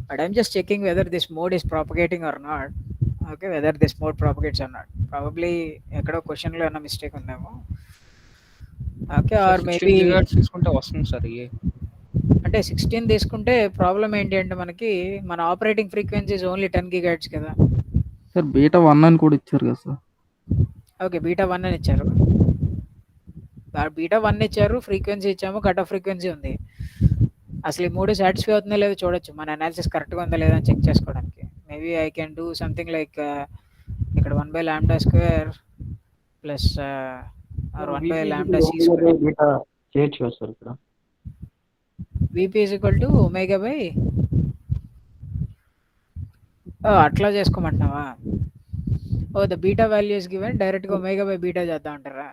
But I'm just checking whether this mode is propagating or not. Okay, whether this mode propagates or not. Probably ఎక్కడో క్వశ్చన్లో ఏమైనా mistake ఉందేమో. Okay, are 16 maybe GHz తీసుకుంటే వస్తుంది sir ఏ. అంటే 16 తీసుకుంటే ప్రాబ్లం ఏంటి అంటే మనకి మన ఆపరేటింగ్ ఫ్రీక్వెన్సీస్ ఓన్లీ 10 GHz కదా. సార్ బీటా 1 అని కూడా ఇచ్చారు కదా సార్. ఓకే, బీటా 1 అని ఇచ్చారు. బీటా 1 ఇచ్చారు, ఫ్రీక్వెన్సీ ఇచ్చాము, కట్ ఆఫ్ ఫ్రీక్వెన్సీ ఉంది. అసలు ఈ మూడు సాటిస్ఫై అవుతుందో లేదో చూడొచ్చు, మన అనాలిసిస్ కరెక్ట్గా ఉందా లేదా అని చెక్ చేసుకోవడానికి. Maybe I can do something like ఇక్కడ 1/λ² ప్లస్ ఆర్ 1/λc². బీటా చేయొచ్చు కదా సార్ ఇక్కడ. VP is equal to omega by అట్లా చేసుకోమంటున్నావా? Oh the beta value is given, డైరెక్ట్గా ఒమేగా బై బీటా చేద్దాం అంటారా?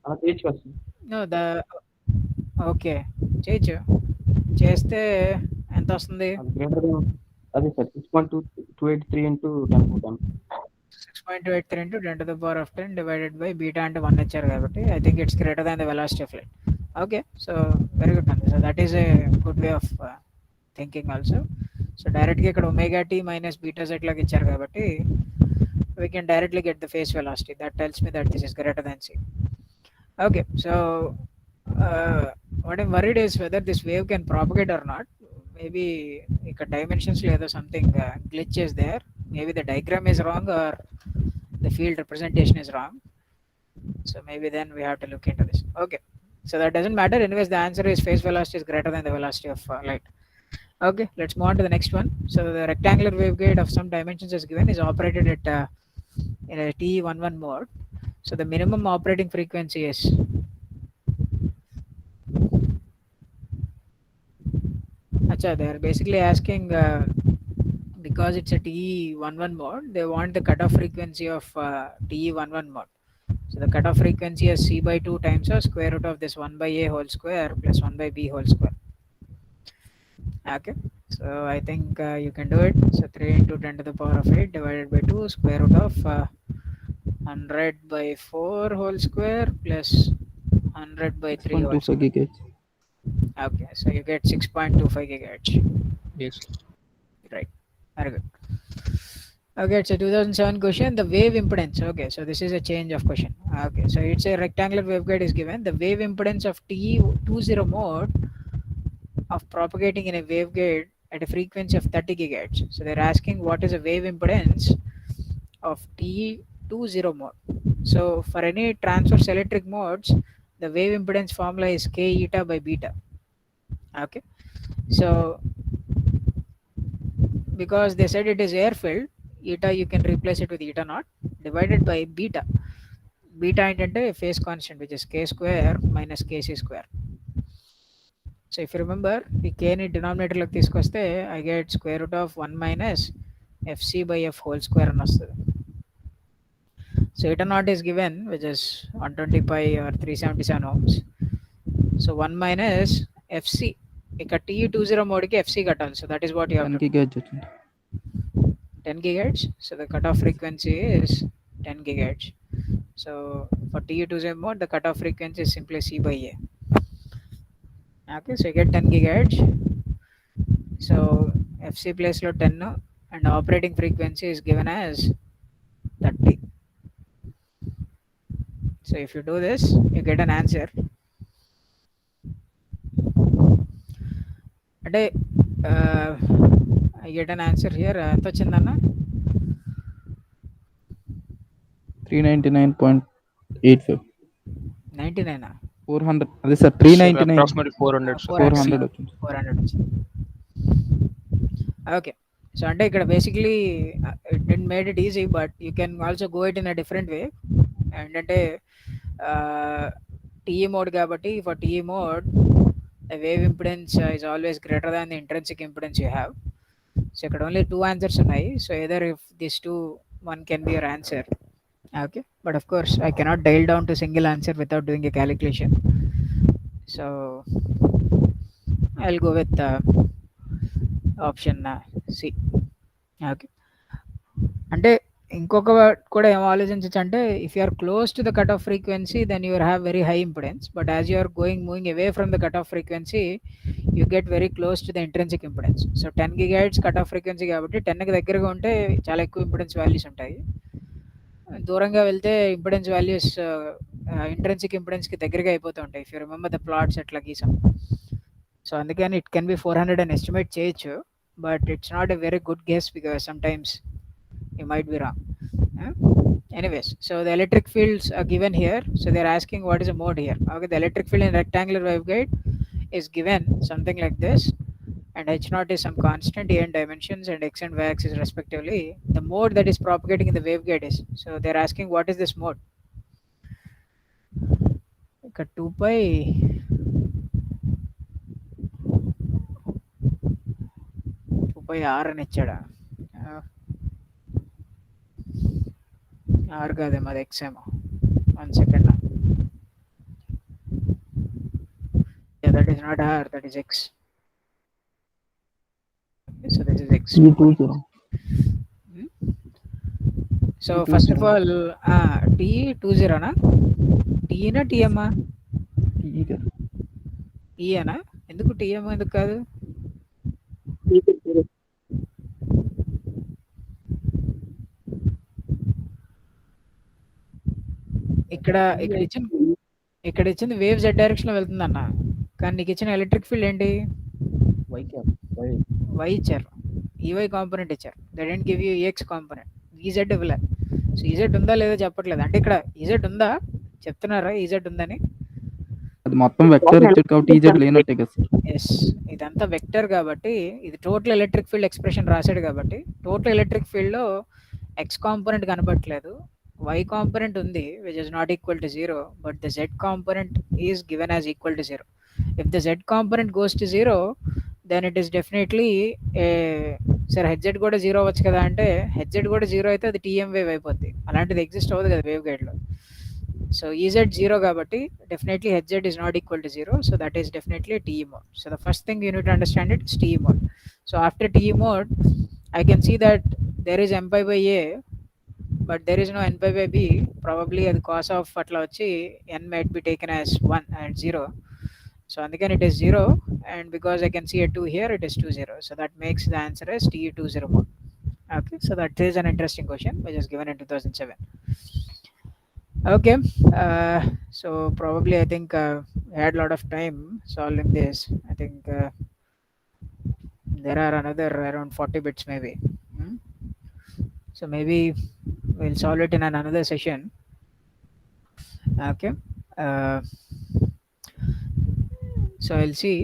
అలా చేయొచ్చు కదా సార్. నో ద ఓకే, చేయొచ్చు. చేస్తే ఎంత వస్తుంది? అది గ్రేటర్ దాన్ అదే sir 6.283 into 10 6.283 into 10 to the power of 10 divided by beta అంటే 1 ఇచ్చారు కాబట్టి I think it's greater than the velocity of light. Okay, so very good Nandi. So that is a good way of thinking also. So directly ఇక్కడ omega t minus beta z లాగా ఇచ్చారు కాబట్టి we can directly get the phase velocity. That tells me that this is greater than c. Okay, so what I'm worried is whether this wave can propagate or not. Maybe ఇక్కడ dimensions లేదో something glitch is there. Maybe the diagram is wrong or the field representation is wrong. So maybe then we have to look into this. Okay, so that doesn't matter. Anyways, the answer is phase velocity is greater than the velocity of light. Okay, let's move on to the next one. So the rectangular waveguide of some dimensions is given, is operated at in a TE11 mode. So the minimum operating frequency is Acha, they are basically asking because it's a TE11 mode, they want the cutoff frequency of TE11 mode. So the cutoff frequency is c by 2 times the square root of this 1 by a whole square plus 1 by b whole square. Okay, so I think you can do it. So 3 into 10 to the power of 8 divided by 2 square root of 100 by 4 whole square plus 100 by 3 whole 6.25 square. GHz. Okay, so you get 6.25 gigahertz. Yes. Right, very good. Okay, it's a 2007 question. The wave impedance. Okay, so this is a change of question. Okay, so it's a rectangular waveguide is given. The wave impedance of TE20 mode of propagating in a waveguide at a frequency of 30 gigahertz. So they're asking what is a wave impedance of TE20 mode. So for any transverse electric modes, the wave impedance formula is k eta by beta. Okay, so because they said it is air filled, eta you can replace it with eta naught divided by beta. Beta ఏంటంటే phase constant, which is k square minus kc square. So if you remember, ఈ k ని denominator లోకి తీసుకొస్తే I get square root of 1 minus fc by f whole square అని వస్తుంది. So eta naught is given, which is 120 pi or 377 ohms. So 1 minus fc, ఇక్కడ TE20 mode కి fc కట్టాలి. So that is what you have 10 to do. GHz వచ్చింది. 10 gigahertz. So the cutoff frequency is 10 gigahertz. So for TE20 mode, the cutoff frequency is simply c by a. Okay, so you get 10 gigahertz. So fc place lo 10 and operating frequency is given as 30. So if you do this, you get an answer. అంటే I get an answer here. ఎంత వచ్చిందన్న? 399.85. 99. 400 అదే sir 399. Approximately 400 sir. 400 వచ్చింది. 400 వచ్చింది. Okay, so అంటే ఇక్కడ basically it made it easy, but you can also go it in a different way. ఏంటంటే TE mode కాబట్టి for TE mode the wave impedance is always greater than the intrinsic impedance you have. So ఇక్కడ only 2 answers ఉన్నాయి. So either if these two, one can be your answer. Okay, but of course I cannot dial down to single answer without doing a calculation. So I'll go with option C. Okay, అంటే ఇంకొక కూడా ఏం ఆలోచించచ్చు అంటే if you are close to the cut off frequency then you have very high impedance, but as you are moving away from the cut off frequency you get very close to the intrinsic impedance. So 10 GHz cut off frequency కాబట్టి 10కి దగ్గరగా ఉంటే చాలా ఎక్కువ impedance values ఉంటాయి, దూరంగా వెళ్తే impedance values intrinsic ఇంపిడెన్స్కి దగ్గరగా అయిపోతూ ఉంటాయి. If you remember the plots ఎట్లా గీసాం. సో అందుకని ఇట్ కెన్ బి 400 అని ఎస్టిమేట్ చేయొచ్చు, but it's not a very good guess because some times you might be wrong. Anyways, so the electric fields are given here. So they're asking what is a mode here. Okay, the electric field in rectangular waveguide is given something like this, and h naught is some constant a and dimensions and x and y axis respectively. The mode that is propagating in the waveguide is, so they're asking what is this mode. 2 pi r అని ఇచ్చాడా? Are కాదేమో, అది X ఏమో. 1 second. Yeah, that is not r, that is x. So this is x. T20. So first of all, T20 na? T na TM? E na? ఎందుకు TM ఎందుకు కాదు? ఇక్కడ ఇచ్చింది వేవ్ z డైరెక్షన్ లో వెళ్తుంది అన్న, కానీ నీకు ఇచ్చిన ఎలక్ట్రిక్ ఫీల్డ్ ఏంటి? y ఇచ్చారు, EY కాంపోనెంట్ ఇచ్చారు. They don't give you EX component. EZ ఇవ్వలే. సో EZ ఉందా లేదా చెప్పట్లేదు. అంటే ఇక్కడ EZ ఉందా చెప్తున్నారా? EZ ఉందని అది మొత్తం వెక్టర్ ఇచ్చాడు కాబట్టి EZ లేనట్టే కదా సార్. ఎస్, ఇదంతా వెక్టర్ కాబట్టి ఇది టోటల్ ఎలక్ట్రిక్ ఫీల్డ్ ఎక్స్ప్రెషన్ రాశాడు కాబట్టి టోటల్ ఎలక్ట్రిక్ ఫీల్డ్ లో x కాంపోనెంట్ కనబడట్లేదు, y component ఉంది which is not equal to 0, but the z component is given as equal to 0. If the z component goes to 0, then it is definitely a sir hz కూడా 0 అవ్వచ్చు కదా అంటే hz కూడా 0 అయితే అది TM wave అయిపోద్ది. అలాంటిది ఎగ్జిస్ట్ అవ్వదు కదా వేవ్ గైడ్ లో. సో EZ 0 కాబట్టి definitely hz is not equal to 0, so that is definitely a TE mode. So the first thing you need to understand it is TE mode. So after TE mode I can see that there is m pi by a, but there is no n pi by b. Probably the cos of atla vachi n might be taken as 1 and 0. So again it is 0, and because I can see a 2 here, it is 2 0. So that makes the answer as TE20 mode. Okay, so that is an interesting question which is given in 2007. Okay, so probably I think I had a lot of time solving this. I think there are another around 40 bits maybe. So maybe we'll solve it in another session. Okay, so I'll see